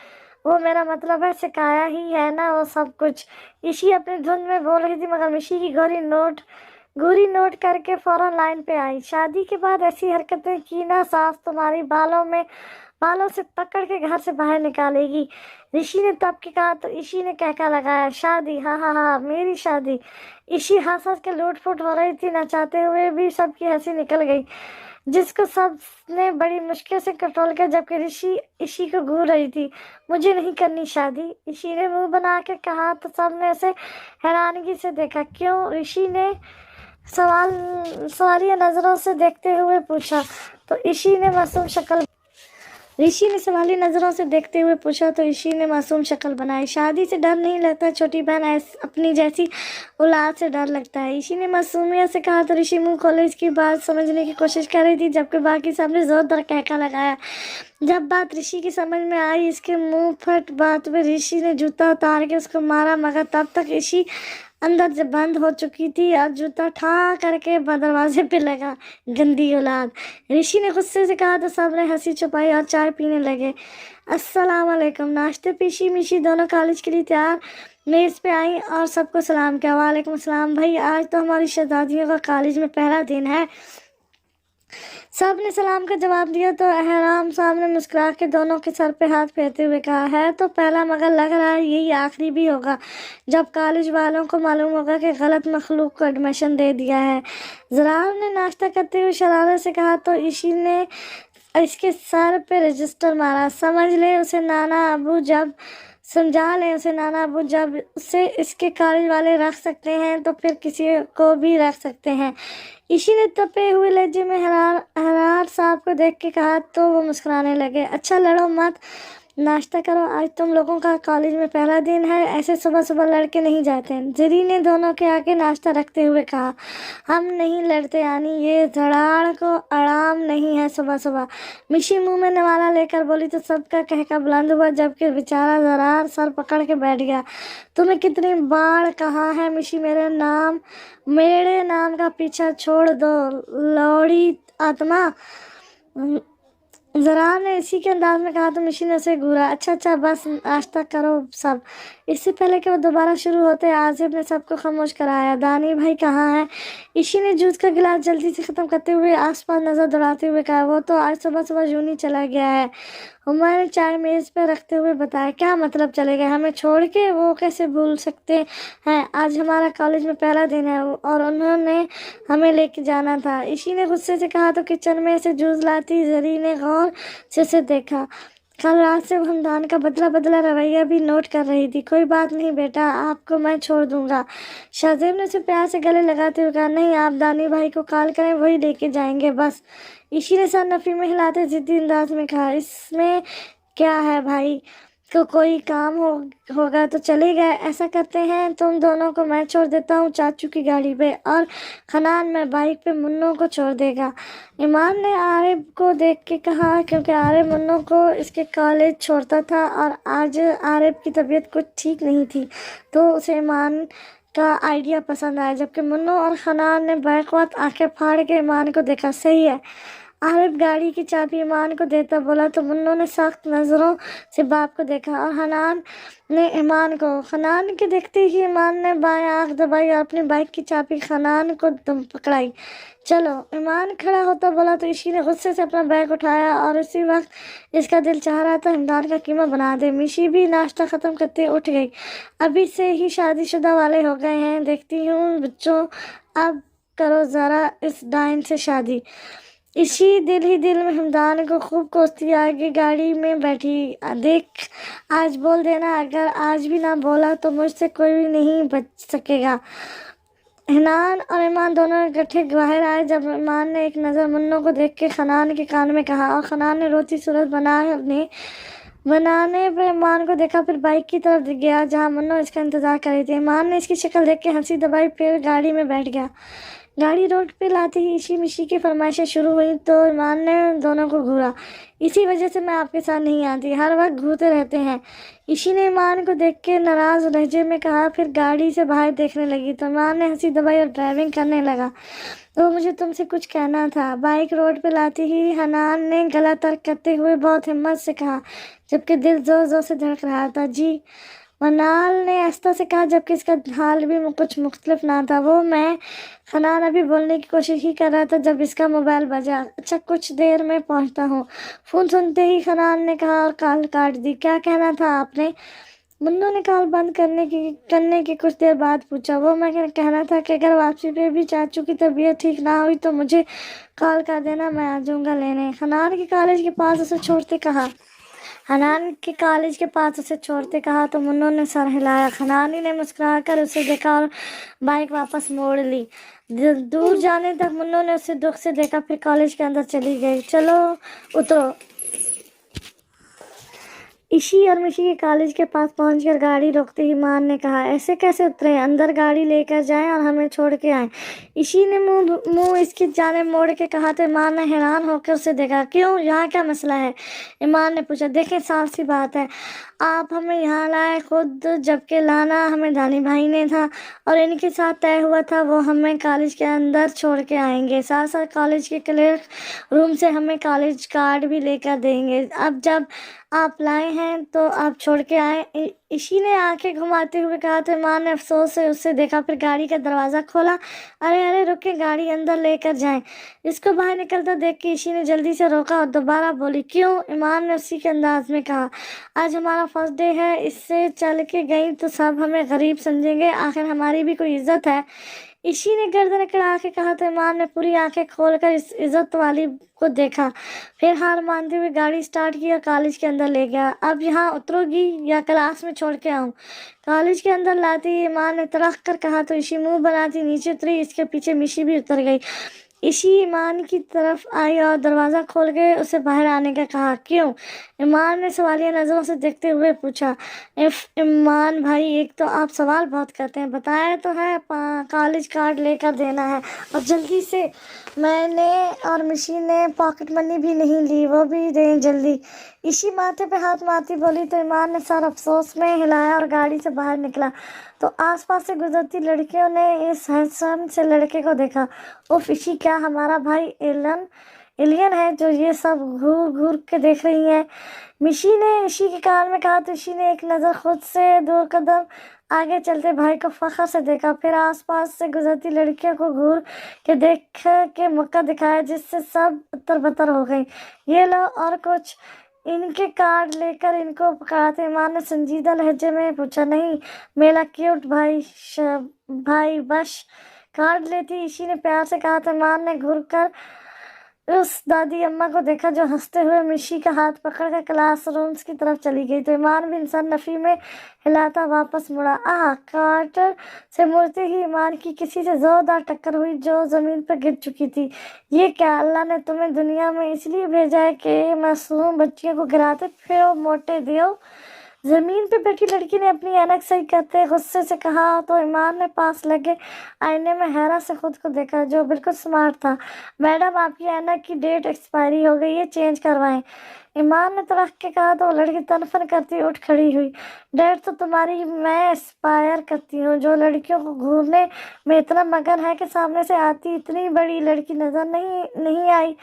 वो मेरा मतलब है सिखाया ही है ना वो सब कुछ। इशी अपनी धुन में बोल रही थी मगर मिशी की गोरी नोट करके फौरन लाइन पे आई। शादी के बाद ऐसी हरकतें की ना सास तुम्हारी बालों से पकड़ के घर से बाहर निकालेगी। ऋषि ने तब के कहा तो इशी ने कहका लगाया, शादी? हाँ हाँ हाँ, मेरी शादी। इशी हंस हंस के लूट फुट हो रही थी, नचाते हुए भी सबकी हंसी निकल गई, जिसको सब ने बड़ी मुश्किल से कंट्रोल किया, जबकि ऋषि इशी को घूर रही थी। मुझे नहीं करनी शादी, इशी ने मुंह बना के कहा तो सब ने उसे हैरानगी से देखा। क्यों? ऋषि ने सवालिया नजरों से देखते हुए पूछा तो इशी ने मासूम शक्ल बनाई। शादी से डर नहीं लगता छोटी बहन, अपनी जैसी औलाद से डर लगता है। इशी ने मासूमियत से कहा तो ऋषि मुंह खोले इसकी बात समझने की कोशिश कर रही थी, जबकि बाकी सबने जोरदार कहका लगाया। जब बात ऋषि की समझ में आई, इसके मुंह फट बात में ऋषि ने जूता उतार के उसको मारा, मगर तब तक इशी अंदर से बंद हो चुकी थी और जूता ठा करके दरवाजे पे लगा। गंदी औलाद। ऋषि ने गुस्से से कहा तो सब ने हंसी छुपाई और चाय पीने लगे। अस्सलाम वालेकुम। नाश्ते पीशी मिशी दोनों कॉलेज के लिए तैयार मेज पे आई और सबको सलाम किया। वालेकुम सलाम भाई, आज तो हमारी शहजादियों का कॉलेज में पहला दिन है। सब ने सलाम का जवाब दिया तो एहराम साहब ने मुस्कुरा के दोनों के सर पे हाथ फेरते हुए कहा, है तो पहला मगर लग रहा है यही आखिरी भी होगा जब कॉलेज वालों को मालूम होगा कि गलत मखलूक को एडमिशन दे दिया है। जरार ने नाश्ता करते हुए शरारत से कहा तो इशी ने इसके सर पे रजिस्टर मारा। समझ ले उसे नाना अबू जब समझा लें उसे नाना अबू जब उसे इसके कॉलेज वाले रख सकते हैं तो फिर किसी को भी रख सकते हैं। इशी ने तपे हुए लहजे में हरार साहब को देख के कहा तो वो मुस्कुराने लगे। अच्छा लड़ो मत, नाश्ता करो, आज तुम लोगों का कॉलेज में पहला दिन है, ऐसे सुबह सुबह लड़के नहीं जाते हैं। जरी ने दोनों के आगे नाश्ता रखते हुए कहा, हम नहीं लड़ते यानी ये धड़ाड़ को आराम नहीं है सुबह सुबह। मिशी मुंह में नवाला लेकर बोली तो सबका कहका बुलंद हुआ जबकि बेचारा जरार सर पकड़ के बैठ गया। तुम्हें कितनी बार कहा है मिशी मेरे नाम का पीछा छोड़ दो लौड़ी आत्मा। जरार ने इसी के अंदाज में कहा तो मिशी ने उसे घूरा। अच्छा बस नाश्ता करो सब। इससे पहले कि वो दोबारा शुरू होते आसिफ ने सबको खामोश कराया। दानी भाई कहाँ है? इशी ने जूस का गिलास जल्दी से ख़त्म करते हुए आसपास नज़र दौड़ाते हुए कहा, वो तो आज सुबह सुबह यूं ही चला गया है। हुमायूं ने चाय मेज़ पर रखते हुए बताया। क्या मतलब चले गए? हमें छोड़ के? वो कैसे भूल सकते हैं, आज हमारा कॉलेज में पहला दिन है और उन्होंने हमें लेके जाना था। इशी ने गुस्से से कहा तो किचन में से जूस लाती जरी ने गौर से उसे देखा। कल रात से हमदान का बदला रवैया भी नोट कर रही थी। कोई बात नहीं बेटा, आपको मैं छोड़ दूंगा। शाहजेब ने उसे प्यार से गले लगाते हुए कहा, नहीं आप दानी भाई को कॉल करें, वही लेके जाएंगे बस। इशी ने सर नफी में हिलाते जिद्दी अंदाज में कहा, इसमें क्या है भाई को कोई काम होगा तो चले गए। ऐसा करते हैं तुम दोनों को मैं छोड़ देता हूँ चाचू की गाड़ी पे और खनान में बाइक पे मुन्नों को छोड़ देगा। ईमान ने आरिफ को देख के कहा क्योंकि आरिफ मुन्नों को इसके कॉलेज छोड़ता था और आज आरिफ की तबीयत कुछ ठीक नहीं थी तो उसे ईमान का आइडिया पसंद आया। जबकि मुन्नों और खनान ने बैक वक्त आंखें फाड़ के ईमान को देखा। सही है। आरिफ गाड़ी की चाबी ईमान को देता बोला तो मुन्नों ने सख्त नज़रों से बाप को देखा और हनान ने ईमान को। खनान के देखते ही ईमान ने बाएं आंख दबाई और अपनी बाइक की चाबी खनान को दम पकड़ाई। चलो। ईमान खड़ा होता बोला तो इशी ने गुस्से से अपना बैग उठाया और उसी वक्त इसका दिल चाह रहा था हिमदान का कीमा बना दे। मिशी भी नाश्ता ख़त्म करते उठ गई। अभी से ही शादीशुदा वाले हो गए हैं, देखती हूँ बच्चों, अब करो ज़रा इस डाइन से शादी। इसी दिल ही दिल में हमदान को खूब कोसती आगे गाड़ी में बैठी। देख आज बोल देना, अगर आज भी ना बोला तो मुझसे कोई भी नहीं बच सकेगा। हनान और ईमान दोनों इकट्ठे बाहर आए। जब ईमान ने एक नज़र मुन्नों को देख के खनान के कान में कहा और खनान ने रोती सूरत बनाने पर ईमान को देखा, फिर बाइक की तरफ गया जहाँ मुन्नो इसका इंतज़ार कर रही थी। ईमान ने इसकी शक्ल देख के हंसी दबाई, फिर गाड़ी में बैठ गया। गाड़ी रोड पे लाते ही इशी मिशी की फरमाइशें शुरू हुई तो ईमान ने दोनों को घूरा। इसी वजह से मैं आपके साथ नहीं आती, हर वक्त घूरते रहते हैं। इशी ने ईमान को देख के नाराज़ लहजे में कहा, फिर गाड़ी से बाहर देखने लगी तो ईमान ने हंसी दबाई और ड्राइविंग करने लगा। तो मुझे तुमसे कुछ कहना था। बाइक रोड पे लाती ही हनान ने गला तर्क करते हुए बहुत हिम्मत से कहा जबकि दिल जोर जोर से धड़क रहा था। जी। मनाल ने आस्था से कहा जबकि इसका हाल भी कुछ मुख्तलिफ ना था। वो मैं खनान अभी बोलने की कोशिश ही कर रहा था जब इसका मोबाइल बजा। अच्छा कुछ देर में पहुंचता हूँ। फ़ोन सुनते ही खनान ने कहा और कॉल काट दी। क्या कहना था आपने? मुन्नू ने कॉल बंद करने के कुछ देर बाद पूछा। वो मैं कहना था कि अगर वापसी पे भी चाचू की तबीयत ठीक ना हुई तो मुझे कॉल कर देना, मैं आ जाऊँगा लेने। खनान के कॉलेज के पास उसे छोड़ते कहा। हनान के कॉलेज के पास उसे छोड़ते कहा तो मुन्नू ने सर हिलाया। खनानी ने मुस्कुराकर उसे देखा और बाइक वापस मोड़ ली। दूर जाने तक मुन्नू ने उसे दुख से देखा, फिर कॉलेज के अंदर चली गई। चलो उतरो। ईशी और मिशी के कॉलेज के पास पहुंचकर गाड़ी रोकते ही ईमान ने कहा, ऐसे कैसे उतरे? अंदर गाड़ी लेकर जाएं और हमें छोड़ के आएं। ईशी ने मुंह इसकी जाने मोड़ के कहा तो ईमान ने हैरान होकर उसे देखा। क्यों, यहाँ क्या मसला है? ईमान ने पूछा। देखें, साफ सी बात है, आप हमें यहाँ लाए खुद, जबकि लाना हमें दानी भाई ने था और इनके साथ तय हुआ था वो हमें कॉलेज के अंदर छोड़ के आएंगे। साथ साथ कॉलेज के क्लर्क रूम से हमें कॉलेज कार्ड भी लेकर देंगे। अब जब आप लाए हैं तो आप छोड़ के आए। ईशी ने आंखें घुमाते हुए कहा तो ईमान ने अफसोस से उससे देखा, फिर गाड़ी का दरवाज़ा खोला। अरे अरे रुके, गाड़ी अंदर लेकर जाएं। इसको बाहर निकलता देख के ईशी ने जल्दी से रोका और दोबारा बोली, क्यों? ईमान ने उसी के अंदाज में कहा, आज हमारा फर्स्ट डे है, इससे चल के गई तो सब हमें गरीब समझेंगे, आखिर हमारी भी कोई इज्जत है। ईशी ने गर्दन अकड़ा के कहा तो ईमान ने पूरी आंखें खोलकर इस इज्जत वाली को देखा, फिर हार मानते हुए गाड़ी स्टार्ट की और कॉलेज के अंदर ले गया। अब यहाँ उतरोगी या क्लास में छोड़ के आऊँ? कॉलेज के अंदर लाते ही ईमान ने तड़क कर कहा तो ईशी मुंह बनाती नीचे उतरी। इसके पीछे मिशी भी उतर गई। ईशी ईमान की तरफ आई और दरवाज़ा खोल के उसे बाहर आने का कहा। क्यों? ईमान ने सवालिया नज़रों से देखते हुए पूछा। ईमान भाई, एक तो आप सवाल बहुत करते हैं, बताया तो है कॉलेज कार्ड लेकर देना है और जल्दी से। मैंने और मिशी ने पॉकेट मनी भी नहीं ली, वो भी दें जल्दी। ईशी माथे पे हाथ मारती बोली तो ईमान ने सर अफसोस में हिलाया और गाड़ी से बाहर निकला तो आसपास से गुजरती लड़कियों ने इस हैंडसम से लड़के को देखा। उफ ईशी, क्या हमारा भाई एलियन है जो ये सब घूर घूर के देख रही है? मिशी ने ईशी के कान में कहा तो ईशी ने एक नज़र खुद से 2 कदम आगे चलते भाई को फख्र से देखा, फिर आसपास से गुजरती लड़कियों को घूर के देख के मुक्का दिखाया, जिससे सब उत्तर बतर हो गई। ये लो, और कुछ? इनके कार्ड लेकर इनको पकड़ाते ईमान ने संजीदा लहजे में पूछा। नहीं, मेरा क्यूट भाई बस कार्ड लेती, ईशी ने प्यार से कहा तो ईमान ने घूर कर उस दादी अम्मा को देखा जो हंसते हुए मिशी का हाथ पकड़कर क्लासरूम्स की तरफ चली गई तो ईमान भी इंसान नफी में हिलाता वापस मुड़ा। कार्टर से मुड़ते ही ईमान की किसी से जोरदार टक्कर हुई जो जमीन पर गिर चुकी थी। ये क्या, अल्लाह ने तुम्हें दुनिया में इसलिए भेजा है कि मासूम बच्चियों को गिराते फिर मोटे दियो? जमीन पे बैठी लड़की ने अपनी ऐनक सही करते गुस्से से कहा तो ईमान ने पास लगे आईने में हैरत से खुद को देखा जो बिल्कुल स्मार्ट था। मैडम, आपकी ऐनक की डेट एक्सपायरी हो गई है, चेंज करवाएं। ईमान ने तड़क के कहा तो लड़की तनफन करती उठ खड़ी हुई। डेट तो तुम्हारी मैं एक्सपायर करती हूँ। जो लड़कियों को घूरने में इतना मगन है कि सामने से आती इतनी बड़ी लड़की नजर नहीं आई।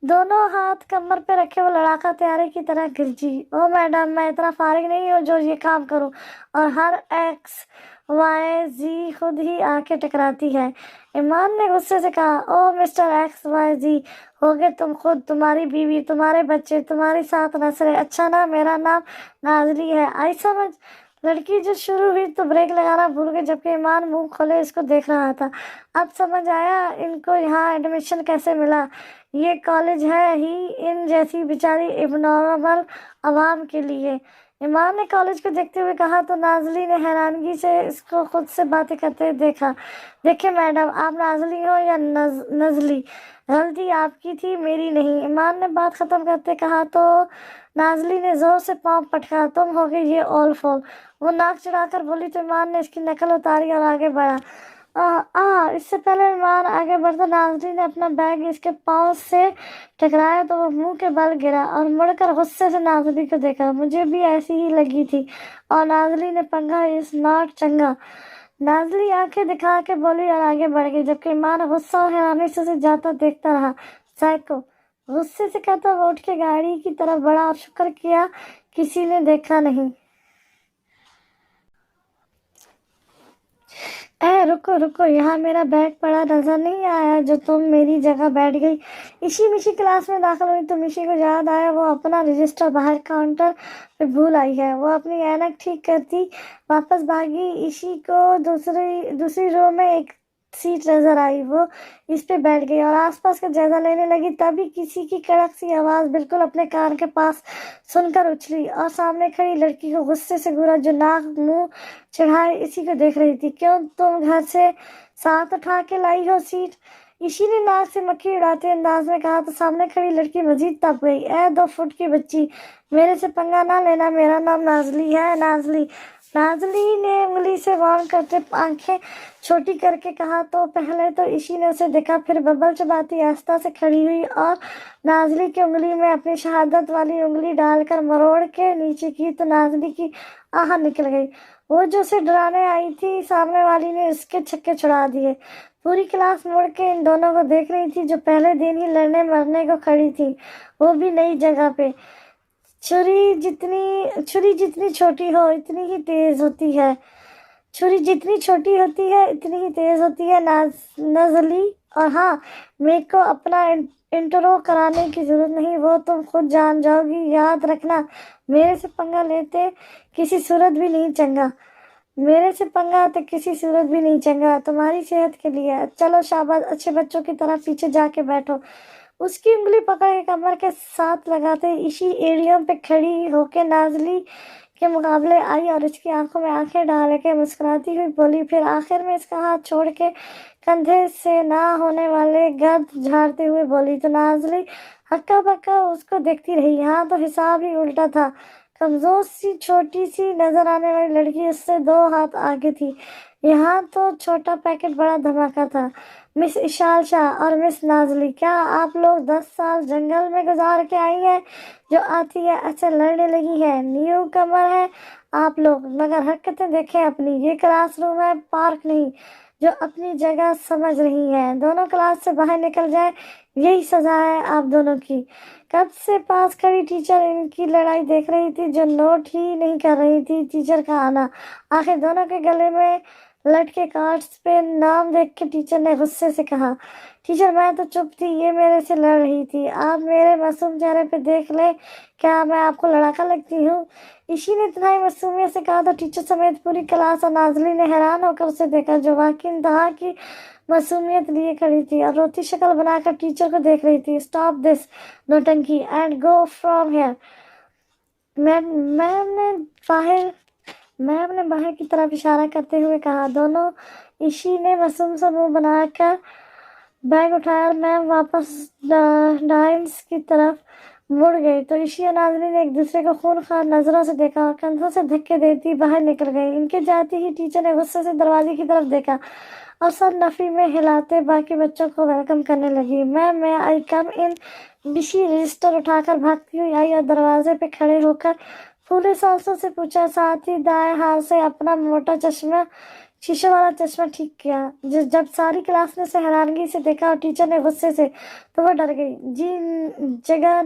दोनों हाथ कमर पे रखे वो लड़ाका तैयारी की तरह गिरजी। ओ मैडम, मैं इतना फारिग नहीं हूँ जो ये काम करूँ, और हर XYZ खुद ही आके टकराती है। ईमान ने गुस्से से कहा, ओ मिस्टर XYZ, होगे तुम खुद, तुम्हारी बीवी, तुम्हारे बच्चे, तुम्हारी 7 नस्लें। अच्छा ना, मेरा नाम नाजली है, आई समझ? लड़की जो शुरू हुई तो ब्रेक लगाना भूल गई, जबकि ईमान मुंह खोले इसको देख रहा था। अब समझ आया इनको यहाँ एडमिशन कैसे मिला। ये कॉलेज है ही इन जैसी बेचारी इब्नॉर्मल आवाम के लिए। ईमान ने कॉलेज को देखते हुए कहा तो नाजली ने हैरानगी से इसको खुद से बातें करते देखा। देखिए मैडम, आप नाजली हो या नजली, गलती आपकी थी, मेरी नहीं। ईमान ने बात खत्म करते कहा तो नाजली ने जोर से पाँव पटका, तुम हो गई ये ऑल फॉल। वो नाक चढ़ाकर बोली तो ईमान ने इसकी नकल उतारी और आगे बढ़ा। इससे पहले ईमान आगे बढ़ता नाजली ने अपना बैग इसके पाँव से टकराया तो वो मुंह के बल गिरा और मुड़कर गुस्से से नाजली को देखा। मुझे भी ऐसी ही लगी थी। और नाजली ने पंगा इस नॉट चंगा। नाजली आंखें दिखा के बोली और आगे बढ़ गई, जबकि ईमान गुस्सा और हैरानी से उसे जाता देखता रहा। साइको, गुस्से से कहता वो उठ के गाड़ी की तरफ बढ़ा और शुक्र किया किसी ने देखा नहीं। रुको रुको, यहाँ मेरा बैग पड़ा नजर नहीं आया जो तुम मेरी जगह बैठ गई। इसी मिशी क्लास में दाखिल हुई तो मिशी को याद आया वो अपना रजिस्टर बाहर काउंटर पे भूल आई है। वो अपनी ऐनक ठीक करती वापस भागी। इसी को दूसरी रो में एक सीट नजर आई, वो इस पे बैठ गई और आसपास का जायजा लेने लगी। तभी किसी की कड़क सी आवाज बिल्कुल अपने कान के पास सुनकर उछली और सामने खड़ी लड़की को गुस्से से घूरा जो नाक मुंह चढ़ाए इसी को देख रही थी। क्यों, तुम घर से साथ उठा के लाई हो सीट? इशी ने नाक से मक्खी उड़ाते अंदाज में कहा तो सामने खड़ी लड़की मजीद तप गई। 2 फुट की बच्ची, मेरे से पंगा ना लेना, मेरा नाम नाजली है, नाजली। नाजली ने उंगली से वार्न करते आंखें छोटी करके कहा। तो पहले तो इशी ने उसे देखा, फिर बबल चबाती आस्था से खड़ी हुई और नाजली की उंगली में अपनी शहादत वाली उंगली डालकर मरोड़ के नीचे की तो नाजली की आह निकल गई। वो जो उसे डराने आई थी, सामने वाली ने उसके छक्के छुड़ा दिए। पूरी क्लास मुड़ के इन दोनों को देख रही थी जो पहले दिन ही लड़ने मरने को खड़ी थी, वो भी नई जगह पे। छुरी जितनी छोटी हो इतनी ही तेज होती है, छुरी जितनी छोटी होती है इतनी ही तेज होती है नजली। और हाँ, मेरे को अपना इंट्रो कराने की जरूरत नहीं, वो तुम खुद जान जाओगी। याद रखना, मेरे से पंगा लेते किसी सूरत भी नहीं चंगा, मेरे से पंगा तो किसी सूरत भी नहीं चंगा, तुम्हारी सेहत के लिए। चलो शाबाश, अच्छे बच्चों की तरह पीछे जाके बैठो। उसकी उंगली पकड़ के कमर के साथ लगाते इसी एड़ियों पे खड़ी होके नाजली के मुकाबले आई और इसकी आंखों में आंखें डाल के मुस्कुराती हुई बोली। फिर आखिर में इसका हाथ छोड़ के कंधे से ना होने वाले गर्द झाड़ते हुए बोली। तो नाजली हक्का बक्का उसको देखती रही। यहाँ तो हिसाब ही उल्टा था। कमजोर सी छोटी सी नजर आने वाली लड़की उससे 2 हाथ आगे थी। यहाँ तो छोटा पैकेट बड़ा धमाका था। मिस इशाल शाह और मिस नाजली, क्या आप लोग 10 साल जंगल में गुजार के आई हैं जो आती है ऐसे लड़ने लगी है? न्यू कमर है आप लोग, मगर हरकतें देखें अपनी। ये क्लासरूम है, पार्क नहीं, जो अपनी जगह समझ रही हैं। दोनों क्लास से बाहर निकल जाए, यही सजा है आप दोनों की। कब से पास खड़ी टीचर इनकी लड़ाई देख रही थी, जो नोट ही नहीं कर रही थी टीचर का आना। आखिर दोनों के गले में लटके कार्ड्स पे नाम देख के टीचर ने गुस्से से कहा। टीचर मैं तो चुप थी, ये मेरे से लड़ रही थी। आप मेरे मासूम चेहरे पे देख ले, क्या मैं आपको लड़ाका लगती हूँ? इशी ने इतना ही मासूमियत से कहा तो टीचर समेत पूरी क्लास और नाजली ने हैरान होकर उसे देखा, जो वाकई इंतहा की मासूमियत लिए खड़ी थी और रोती शक्ल बनाकर टीचर को देख रही थी। स्टॉप दिस नौटंकी and go from here. Ma'am ने बाहर की तरफ इशारा करते हुए कहा। दोनों इशी ने मासूम सा मुंह बनाकर बैग उठाया और मैम वापस डाइंस की तरफ मुड़ गई। तो इशी और नाजरी ने एक दूसरे को खूनखार नजरों से देखा और कंधों से धक्के देती बाहर निकल गई। इनके जाते ही टीचर ने गुस्से से दरवाजे की तरफ देखा और सर नफी में हिलाते बाकी बच्चों को वेलकम करने लगी। मैम आई कम इन? इशी रजिस्टर उठाकर भागती हुई आई और दरवाजे पे खड़े होकर फूले सांसों से पूछा, साथ ही दाएं हाथ से अपना मोटा चश्मा, शीशे वाला चश्मा ठीक किया। जब सारी क्लास ने उसे हैरानगी से देखा और टीचर ने गुस्से से, तो वो डर गई। जी जगह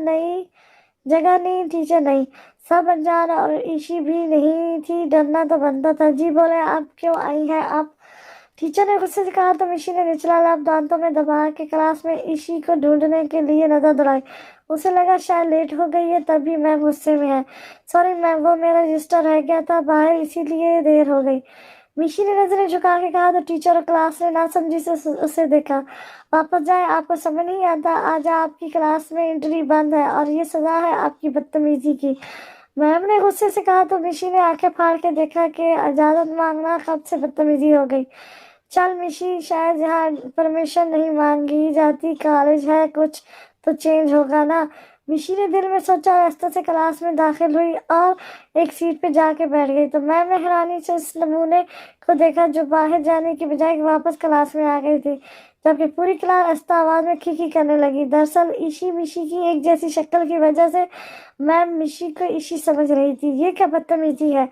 नहीं टीचर नहीं। सब अनजान और इशी भी नहीं थी, डरना तो बनता था। जी बोले, आप क्यों आई हैं? आप, टीचर ने गुस्से से कहा तो इशी ने निचला लाभ दांतों में दबा के क्लास में इशी को ढूंढने के लिए नजर दौड़ाई। उसे लगा शायद लेट हो गई है, तभी मैम गुस्से में है। सॉरी मैम, वो मेरा रजिस्टर रह गया था बाहर, इसीलिए देर हो गई। मिशी ने नजरें झुका के कहा तो टीचर और क्लास ने नासमझी से उसे देखा। वापस जाए, आपको समझ नहीं आता? आज आपकी क्लास में एंट्री बंद है और ये सजा है आपकी बदतमीजी की। मैम ने गुस्से से कहा तो मिशी ने आंखें फाड़ के देखा कि इजाजत मांगना कब से बदतमीजी हो गई। चल मिशी, शायद यहाँ परमिशन नहीं मांगी जाती, कॉलेज है, कुछ तो चेंज होगा ना। मिशी ने दिल में सोचा, रास्ते से क्लास में दाखिल हुई और एक सीट पे जाके बैठ गई। तो मैम ने हैरानी से उस नमूने को देखा जो बाहर जाने की बजाय वापस क्लास में आ गई थी, जबकि पूरी क्लास आहिस्ता आवाज में खीखी करने लगी। दरअसल इशी मिशी की एक जैसी शक्ल की वजह से मैम मिशी को इशी समझ रही थी। ये क्या बदतमीजी है?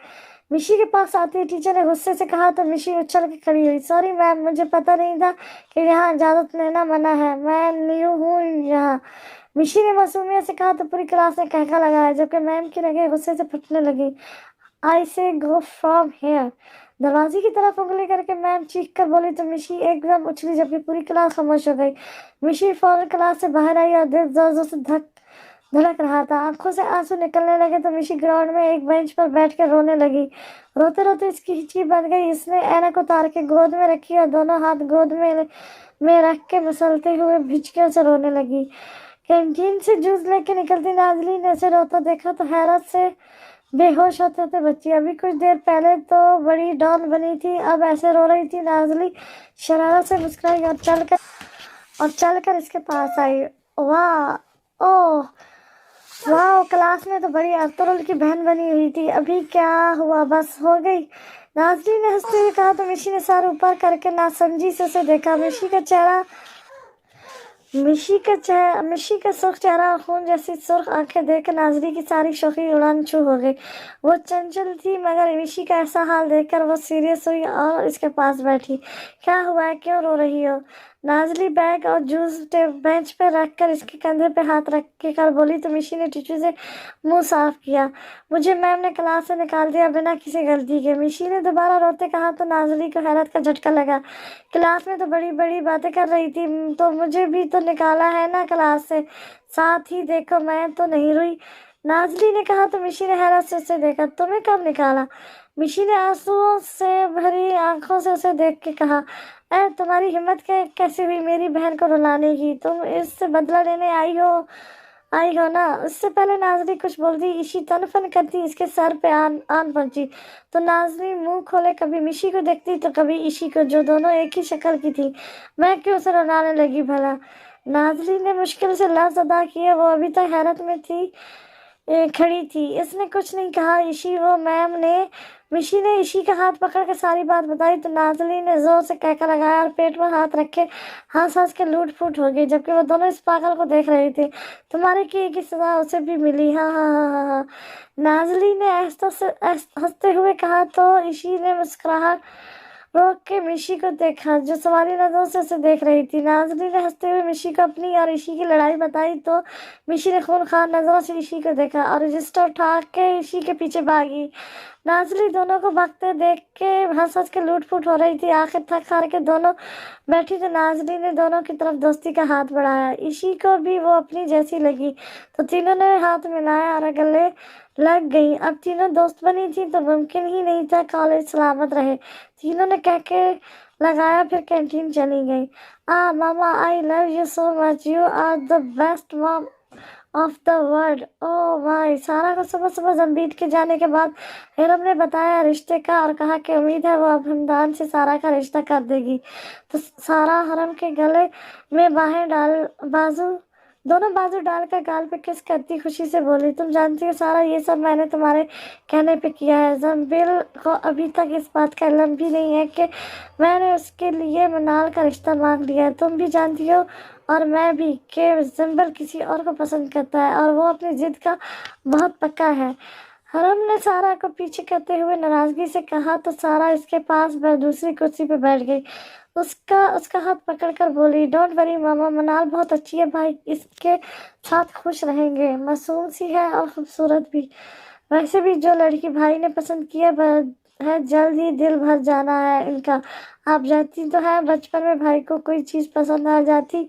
मिशी के पास आती है टीचर ने गुस्से से कहा तो मिशी उछल के खड़ी हुई। सॉरी मैम, मुझे पता नहीं था कि यहाँ इजाजत लेना मना है, मैं न्यू हूँ यहाँ। मिशी ने मासूमियत से कहा तो पूरी क्लास ने कहका लगाया, जबकि मैम की रगें गुस्से से फटने लगी। आई से गो फ्रॉम हेयर। दरवाजे की तरफ उंगली करके मैम चीख कर बोली तो मिशी एकदम उछली, जबकि पूरी क्लास खामोश हो गई। मिशी फौरन क्लास से बाहर आई और दिल जोर जोर से धड़क रहा था। आंखों से आंसू निकलने लगे तो मिशी ग्राउंड में एक बेंच पर बैठकर रोने लगी। रोते रोते इसकी हिचकी बन गई। इसने ऐनक उतार के गोद में रखी और दोनों हाथ गोद में रख के मसलते हुए भिचकियों से रोने लगी। कैंटीन से जूस लेके निकलती नाजली ने उसे रोता देखा तो हैरत से बेहोश होते होते बच्ची। अभी कुछ देर पहले तो बड़ी डॉन बनी थी, अब ऐसे रो रही थी। नाजली शरारत से मुस्कुराई और चलकर और चलकर इसके पास आई। वाह, ओह वाह, क्लास में तो बड़ी अतुल की बहन बनी हुई थी, अभी क्या हुआ, बस हो गई। नाज़रीन ने हंसते हुए कहा तो मिशी ने सर ऊपर करके नासमझी से उसे देखा। मिशी का सुर्ख चेहरा और खून जैसी सुर्ख आंखें देखकर नाज़री की सारी शौकी उड़ान छू हो गई। वो चंचल थी, मगर मिशी का ऐसा हाल देखकर वो सीरियस हुई और इसके पास बैठी। क्या हुआ है, क्यों रो रही हो? नाज़री बैग और जूस बेंच पे रखकर इसके कंधे पे हाथ रख के कर बोली तो मिशी ने टिश्यू से मुंह साफ किया। मुझे मैम ने क्लास से निकाल दिया बिना किसी गलती के, मिशी ने दोबारा रोते कहा तो नाज़री को हैरत का झटका लगा। क्लास में तो बड़ी बड़ी बातें कर रही थी, तो मुझे भी तो निकाला है ना क्लास से, साथ ही देखो मैं तो नहीं रोई। नाज़री ने कहा तो मिशी ने हैरत से उसे देखा। तुम्हें कब निकाला? मिशी ने आंसुओं से भरी आंखों से उसे देख के कहा, तुम्हारी हिम्मत कैसे हुई मेरी बहन को रुलाने की? तुम इससे बदला लेने आई हो ना? उससे पहले नाज़री कुछ बोलती इशी तनफन करती इसके सर पे आन पहुंची। तो नाज़री मुंह खोले कभी मिशी को देखती तो कभी इशी को, जो दोनों एक ही शक्ल की थी। मैं क्यों उसे रुलाने लगी भला? नाज़री ने मुश्किल से लफ्ज़ अदा किए। वो अभी तक हैरत में खड़ी थी। इसने कुछ नहीं कहा। मिशी ने इशी का हाथ पकड़ के सारी बात बताई तो नाज़री ने जोर से कहकर लगाया और पेट पर हाथ रखे हंस हंस के लूट फूट हो गई, जबकि वो दोनों इस पागल को देख रहे थे। तुम्हारे किए की सजा उसे भी मिली, हाँ हाँ हाँ हाँ हाँ, नाज़री ने हंसते हुए कहा तो इशी ने मुस्कुराहट रोक के मिशी को देखा, जो सवाली नजरों से उसे देख रही थी। नाज़री ने हंसते हुए मिशी को अपनी और इशी की लड़ाई बताई तो मिशी ने खूनखार नजरों से इशी को देखा और रजिस्टर उठा के इशी के पीछे भागी। नाज़री दोनों को भागते देख के हंस हंस के लूट फूट हो रही थी। आखिर थक हार के दोनों बैठी तो नाज़री ने दोनों की तरफ दोस्ती का हाथ बढ़ाया। इशी को भी वो अपनी जैसी लगी तो तीनों ने हाथ मिलाया और गले लग गई। अब तीनों दोस्त बनी थी तो मुमकिन ही नहीं था कॉलेज सलामत रहे। तीनों ने कह के लगाया, फिर कैंटीन चली गई। मामा, I love you so much, you are the best mom of the world. ओ भाई, सारा को सुबह सुबह जमबीट के जाने के बाद हिरम ने बताया रिश्ते का और कहा कि उम्मीद है वो अब हमदान से सारा का रिश्ता कर देगी। तो सारा हरम के गले में दोनों बाजू डालकर गाल पे किस करती खुशी से बोली, तुम जानती हो सारा, ये सब मैंने तुम्हारे कहने पे किया है। जम्बिल को अभी तक इस बात का इल्म भी नहीं है कि मैंने उसके लिए मनाल का रिश्ता मांग लिया है। तुम भी जानती हो और मैं भी कि जम्बिल किसी और को पसंद करता है और वो अपनी जिद का बहुत पक्का है। हरम ने सारा को पीछे करते हुए नाराजगी से कहा तो सारा इसके पास दूसरी कुर्सी पे बैठ गई। उसका हाथ पकड़कर बोली, डोंट वरी मामा, मनाल बहुत अच्छी है भाई, इसके साथ खुश रहेंगे। मासूम सी है और खूबसूरत भी। वैसे भी जो लड़की भाई ने पसंद किया है जल्द ही दिल भर जाना है इनका। आप जानती तो है, बचपन में भाई को कोई चीज़ पसंद आ जाती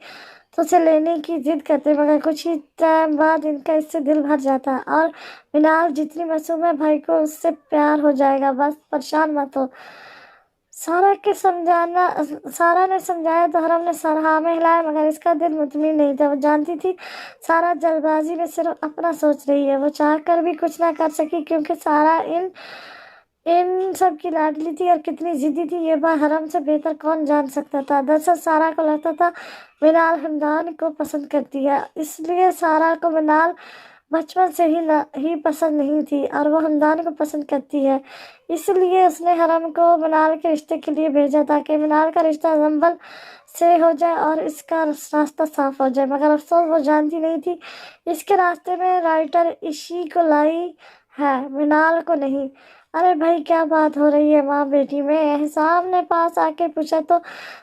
तो उसे लेने की जिद करते, मगर कुछ ही टाइम बाद इनका इससे दिल भर जाता। और मिनाल जितनी मासूम है, भाई को उससे प्यार हो जाएगा, बस परेशान मत हो। सारा ने समझाया तो हरम ने सर हाँ में हिलाया, मगर इसका दिल मुतमिन नहीं था। वो जानती थी सारा जल्दबाजी में सिर्फ अपना सोच रही है। वो चाह कर भी कुछ ना कर सकी, क्योंकि सारा इन सब की लाडली थी और कितनी जिद्दी थी ये बात हरम से बेहतर कौन जान सकता था। दरअसल सारा को लगता था मिनाल हमदान को पसंद करती है, इसलिए सारा को मिनाल बचपन से ही पसंद नहीं थी और वो हमदान को पसंद करती है। इसलिए उसने हरम को मिनाल के रिश्ते के लिए भेजा ताकि मिनाल का रिश्ता जंबल से हो जाए और इसका रास्ता साफ हो जाए। मगर अफसोस वो जानती नहीं थी इसके रास्ते में राइटर इशी को लाई है, मिनाल को नहीं। अरे भाई, क्या बात हो रही है माँ बेटी में? एहसाब ने पास आके पूछा तो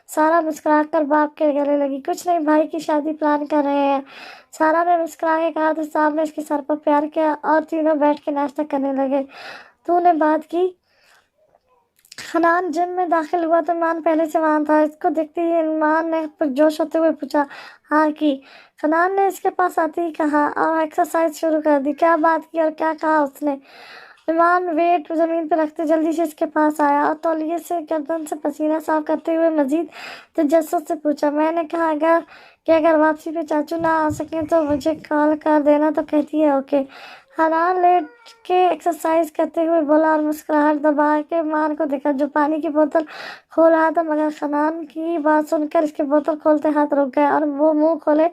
सारा मुस्कुरा कर बाप के गले लगी। कुछ नहीं, भाई की शादी प्लान कर रहे हैं, सारा ने मुस्कुरा के कहा तो साहब ने इसके सर पर प्यार किया और तीनों बैठ के नाश्ता करने लगे। तूने बात की? हनान जिम में दाखिल हुआ तो ईमान पहले से वहां था। इसको देखते ही ईमान ने पुरजोश होते हुए पूछा, हाँ की। हनान ने इसके पास आते ही कहा और एक्सरसाइज शुरू कर दी। क्या बात की और क्या कहा उसने? ایمان ویٹ زمین پہ رکھتے جلدی سے اس کے پاس آیا اور تولیے سے گردن سے پسینہ صاف کرتے ہوئے مزید تجسس سے پوچھا۔ میں نے کہا اگر واپسی پہ چاچو نہ آ سکیں تو مجھے کال کر دینا، تو کہتی ہے اوکے۔ حنان لیٹ کے ایکسرسائز کرتے ہوئے بولا اور مسکراہٹ دبا کے ایمان کو دیکھا جو پانی کی بوتل کھول رہا تھا، مگر حنان کی بات سن کر اس کی بوتل کھولتے ہاتھ رک گئے اور وہ منہ کھولے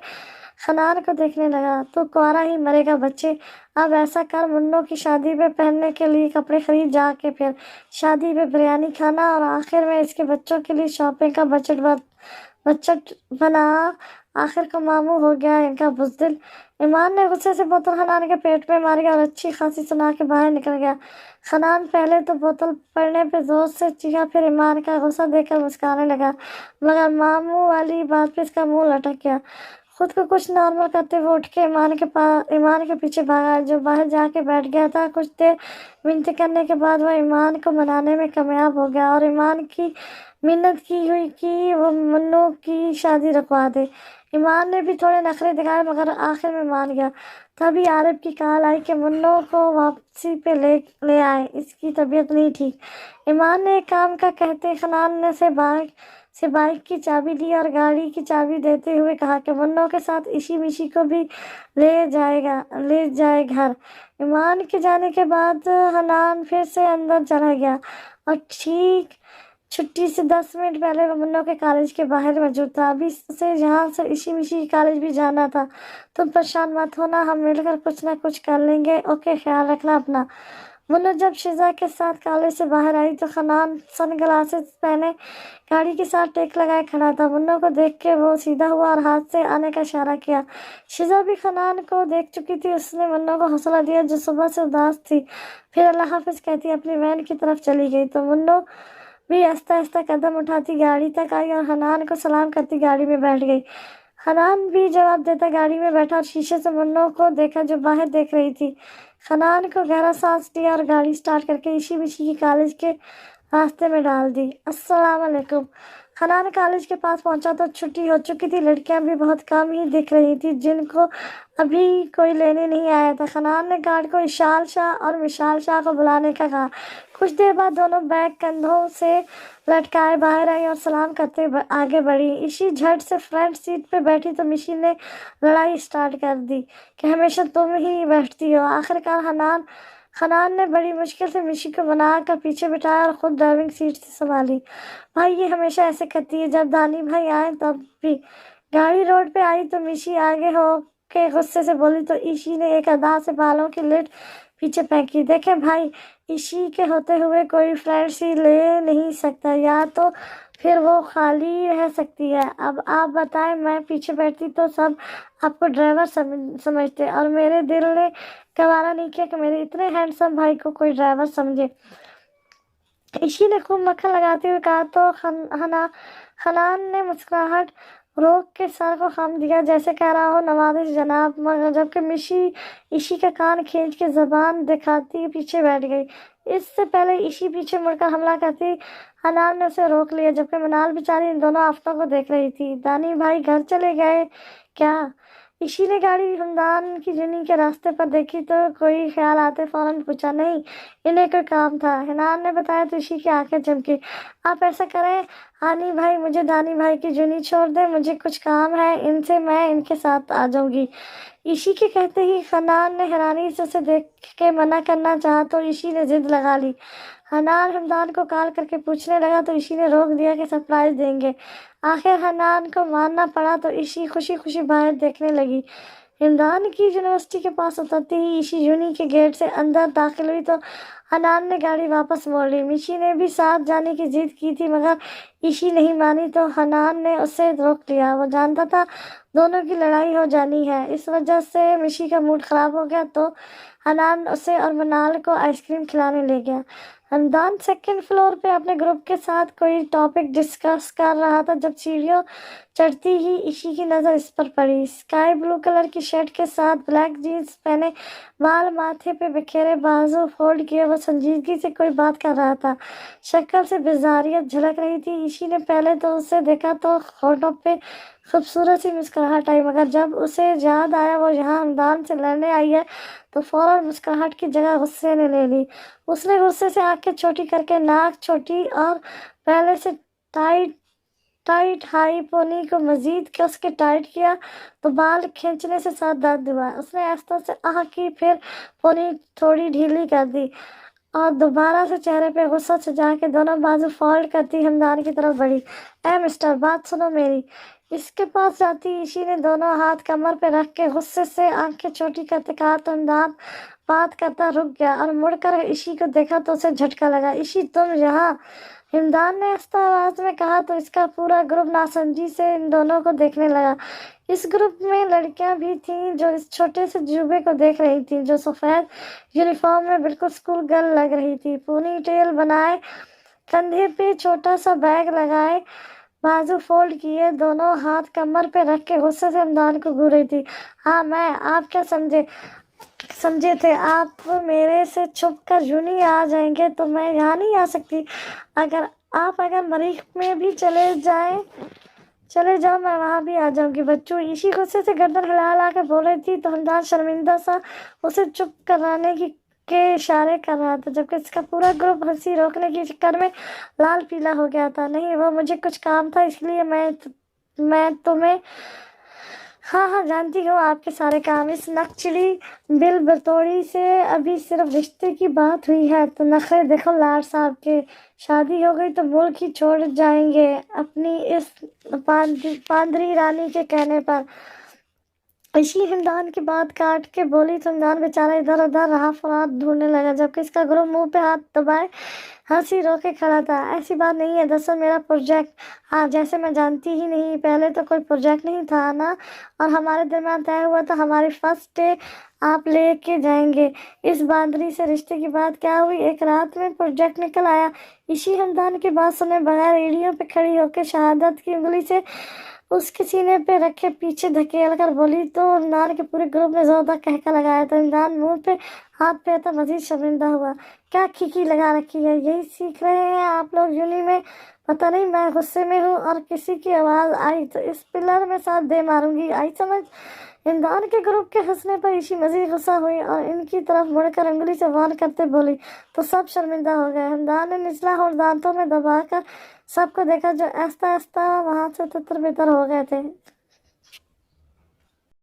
حنان کو دیکھنے لگا۔ تو کنوارا ہی مرے گا بچے، اب ایسا کر منو کی شادی پہ پہننے کے لیے کپڑے خرید جا کے، پھر شادی پہ بریانی کھانا اور آخر میں اس کے بچوں کے لیے شاپنگ کا بجٹ بنا۔ آخر کو ماموں ہو گیا ان کا بزدل۔ ایمان نے غصے سے بوتل حنان کے پیٹ میں ماری اور اچھی خاصی سنا کے باہر نکل گیا۔ حنان پہلے تو بوتل پڑنے پہ زور سے چیخا، پھر ایمان کا غصہ دیکھ کر مسکرانے لگا، مگر ماموں والی بات پہ اس کا منہ لٹک گیا۔ خود کو کچھ نارمل کرتے ہوئے اٹھ کے ایمان کے پیچھے بھاگا جو باہر جا کے بیٹھ گیا تھا۔ کچھ دیر منتیں کرنے کے بعد وہ ایمان کو منانے میں کامیاب ہو گیا اور ایمان کی منت کی ہوئی کہ وہ منو کی شادی رکوا دے۔ ایمان نے بھی تھوڑے نخرے دکھائے مگر آخر میں مان گیا۔ تبھی عارف کی کال آئی کہ منو کو واپسی پہ لے آئے، اس کی طبیعت نہیں ٹھیک۔ ایمان نے ایک کام کا کہتے حنان سے بائک کی چابی لی اور گاڑی کی چابی دیتے ہوئے کہا کہ منو کے ساتھ ایشی میشی کو بھی لے جائے گھر۔ ایمان کے جانے کے بعد حنان پھر سے اندر چلا گیا اور ٹھیک چھٹی سے 10 منٹ پہلے وہ منو کے کالج کے باہر موجود تھا۔ ابھی اسے یہاں سے ایشی میشی کالج بھی جانا تھا۔ تم پریشان مت ہونا، ہم مل کر کچھ نہ کچھ کر لیں گے، اوکے؟ خیال رکھنا اپنا۔ منو جب شزا کے ساتھ کالج سے باہر آئی تو حنان سن گلاسز پہنے گاڑی کے ساتھ ٹیک لگائے کھڑا تھا۔ منو کو دیکھ کے وہ سیدھا ہوا اور ہاتھ سے آنے کا اشارہ کیا۔ شزا بھی حنان کو دیکھ چکی تھی، اس نے منو کو حوصلہ دیا جو صبح سے اداس تھی، پھر اللہ حافظ کہتی اپنی وین کی طرف چلی گئی۔ تو منو بھی آہستہ آہستہ قدم اٹھاتی گاڑی تک آئی اور حنان کو سلام کرتی گاڑی میں بیٹھ گئی۔ حنان بھی جواب دیتا گاڑی میں بیٹھا اور شیشے سے منو کو دیکھا جو باہر دیکھ رہی تھی۔ حنان کو گہرا سانس لیا اور گاڑی سٹارٹ کر کے ایشی میشی کی کالج کے راستے میں ڈال دی۔ السلام علیکم۔ حنان کالج کے پاس پہنچا تو چھٹی ہو چکی تھی، لڑکیاں بھی بہت کم ہی دکھ رہی تھی جن کو ابھی کوئی لینے نہیں آیا تھا۔ حنان نے گارڈ کو اشال شاہ اور مشال شاہ کو بلانے کا کہا۔ کچھ دیر بعد دونوں بیگ کندھوں سے لٹکائے باہر آئی اور سلام کرتے آگے بڑھی۔ ایشی جھٹ سے فرنٹ سیٹ پہ بیٹھی تو میشی نے لڑائی سٹارٹ کر دی کہ ہمیشہ تم ہی بیٹھتی ہو۔ آخرکار حنان نے بڑی مشکل سے میشی کو بنا کر پیچھے بٹھایا اور خود ڈرائیونگ سیٹ سے سنبھالی۔ بھائی یہ ہمیشہ ایسے کرتی ہے، جب دانی بھائی آئے تب بھی۔ گاڑی روڈ پہ آئی تو میشی آگے ہو کے غصے سے بولی تو ایشی نے ایک ادا سے بالوں کی لٹ پیچھے پھینکی۔ دیکھیں بھائی، ایشی کے ہوتے ہوئے کوئی فرینڈ سی لے نہیں سکتا، یا تو پھر وہ خالی رہ سکتی ہے۔ اب آپ بتائیں، میں پیچھے بیٹھتی تو سب آپ کو ڈرائیور سمجھتے اور میرے دل نے گوارا نہیں کیا کہ میرے اتنے ہینڈسم بھائی کو کوئی ڈرائیور سمجھے۔ ایشی نے خوب مکھن لگاتے ہوئے کہا تو حنان نے مسکراہٹ روک کے سر کو خم دیا جیسے کہہ رہا ہو نوازش جناب، مگر جبکہ میشی ایشی کا کان کھینچ کے زبان دکھاتی پیچھے بیٹھ گئی۔ اس سے پہلے ایشی پیچھے مڑ کر حملہ کرتی، حنان نے اسے روک لیا، جبکہ منال بیچاری ان دونوں آفتوں کو دیکھ رہی تھی۔ دانی بھائی گھر چلے گئے کیا؟ ایشی نے گاڑی حمدان کی جنی کے راستے پر دیکھی تو کوئی خیال آتے فوراً پوچھا۔ نہیں، انہیں کوئی کام تھا، حنان نے بتایا تو ایشی کی آنکھیں چمکی۔ آپ ایسا کریں ہانی بھائی، مجھے دانی بھائی کی جنی چھوڑ دیں، مجھے کچھ کام ہے ان سے، میں ان کے ساتھ آ جاؤں گی۔ ایشی کے کہتے ہی حنان نے حیرانی سے اسے دیکھ کے منع کرنا چاہا تو ایشی نے ضد لگا لی۔ حنان حمدان کو کال کر کے پوچھنے لگا تو ایشی نے روک دیا کہ سرپرائز دیں گے۔ آخر حنان کو ماننا پڑا تو ایشی خوشی خوشی باہر دیکھنے لگی۔ حمدان کی یونیورسٹی کے پاس اترتی ہی ایشی یونی کے گیٹ سے اندر داخل ہوئی تو حنان نے گاڑی واپس موڑ لی۔ میشی نے بھی ساتھ جانے کی ضد کی تھی مگر ایشی نہیں مانی تو حنان نے اسے روک لیا۔ وہ جانتا تھا دونوں کی لڑائی ہو جانی ہے، اس وجہ سے میشی کا موڈ خراب ہو گیا تو حنان اسے اور منال کو آئس کریم کھلانے لے گیا۔ حمدان سیکنڈ فلور پہ اپنے گروپ کے ساتھ کوئی ٹاپک ڈسکس کر رہا تھا جب سیڑھیوں चढ़ती ही ईशी की नजर इस पर पड़ी। स्काई ब्लू कलर की शर्ट के साथ ब्लैक जीन्स पहने, बाल माथे पे बिखेरे, बाजू फोल्ड किए, वो संजीदगी से कोई बात कर रहा था। शक्ल से बेजारियत झलक रही थी। ईशी ने पहले तो उसे देखा तो होठों पे खूबसूरत सी मुस्कुराहट आई, मगर जब उसे याद आया वो यहाँ हमदान से लड़ने आई है तो फौरन मुस्कुराहट की जगह गुस्से ने ले ली। उसने गुस्से से आंखें छोटी करके नाक छोटी और पहले से टाइट हाई पोनी को मजीद कस के टाइट किया तो बाल खींचने से साथ दर्द हुआ। उसने आस्ता से आह की, फिर पोनी थोड़ी ढीली कर दी और दोबारा से चेहरे पे गुस्सा सजा के दोनों बाजू फोल्ड करती हमदान की तरफ बढ़ी। ए मिस्टर, बात सुनो मेरी। इसके पास जाती ईशी ने दोनों हाथ कमर पे रख के गुस्से से आंखें छोटी करते कहा तो हमदान बात करता रुक गया और मुड़कर ईशी को देखा तो उसे झटका लगा। ईशी, तुम यहाँ? हिमदान ने आस्ता आवाज में कहा तो इसका पूरा ग्रुप नासमझी से इन दोनों को देखने लगा। इस ग्रुप में लड़कियां भी थीं जो इस छोटे से जुबे को देख रही थीं, जो सफेद यूनिफॉर्म में बिल्कुल स्कूल गर्ल लग रही थी। पोनी टेल बनाए, कंधे पे छोटा सा बैग लगाए, बाजू फोल्ड किए, दोनों हाथ कमर पे रख के गुस्से से हमदान को घूर रही थी। हाँ, आप क्या समझे थे? आप मेरे से छुप कर यूं ही आ जाएंगे तो मैं यहाँ नहीं आ सकती। अगर मरीख में भी चले जाओ मैं वहाँ भी आ जाऊंगी। बच्चों, ईशी गुस्से से गर्दन हिला हिला कर बोल रही थी तो हमदान शर्मिंदा सा उसे चुप कराने के इशारे कर रहा था, जबकि इसका पूरा ग्रुप हंसी रोकने के चक्कर में लाल पीला हो गया था। नहीं, वो मुझे कुछ काम था इसलिए मैं तुम्हें हाँ जानती हूँ आपके सारे काम। इस नकचड़ी बिल बतौड़ी से अभी सिर्फ रिश्ते की बात हुई है तो नखरे देखो लाड साहब के। शादी हो गई तो मुल्क ही छोड़ जाएंगे अपनी इस पांदरी रानी के कहने पर। ईशी हिमदान की बात काट के बोली तो हिमदान बेचारा इधर उधर रहा फरार ढूंढने लगा, जबकि इसका ग्रुप मुंह पे हाथ दबाए हंसी रोके खड़ा था। ऐसी बात नहीं है, दरअसल मेरा प्रोजेक्ट, हाँ जैसे मैं जानती ही नहीं, पहले तो कोई प्रोजेक्ट नहीं था ना, और हमारे दरमियान तय हुआ था हमारी फर्स्ट डे आप लेके जाएंगे। इस बांदरी से रिश्ते की बात क्या हुई, एक रात में प्रोजेक्ट निकल आया। ईशी हमदान की बात सुने बगैर एड़ियों पे खड़ी होकर शहादत की उंगली से उसके सीने पे रखे पीछे धकेल कर बोली तो हमदान के पूरे ग्रुप ने जोरदार कहका लगाया तो हमदान मुंह पे हाथ फेरता मजीद शर्मिंदा हुआ। क्या खिकी लगा रखी है, यही सीख रहे हैं आप लोग यूनी में? पता नहीं, मैं गुस्से में हूँ और किसी की आवाज आई तो इस पिलर में साथ दे मारूंगी, आई समझ? हिमदान के ग्रुप के हंसने पर ईशी मजीद गुस्सा हुई और इनकी तरफ मुड़कर उंगली से वार करते बोली तो सब शर्मिंदा हो गए। हिमदान ने निचला होठ दांतों में दबाकर सबको देखा जो आस्ता आस्ता वहां से तितर बितर हो गए थे।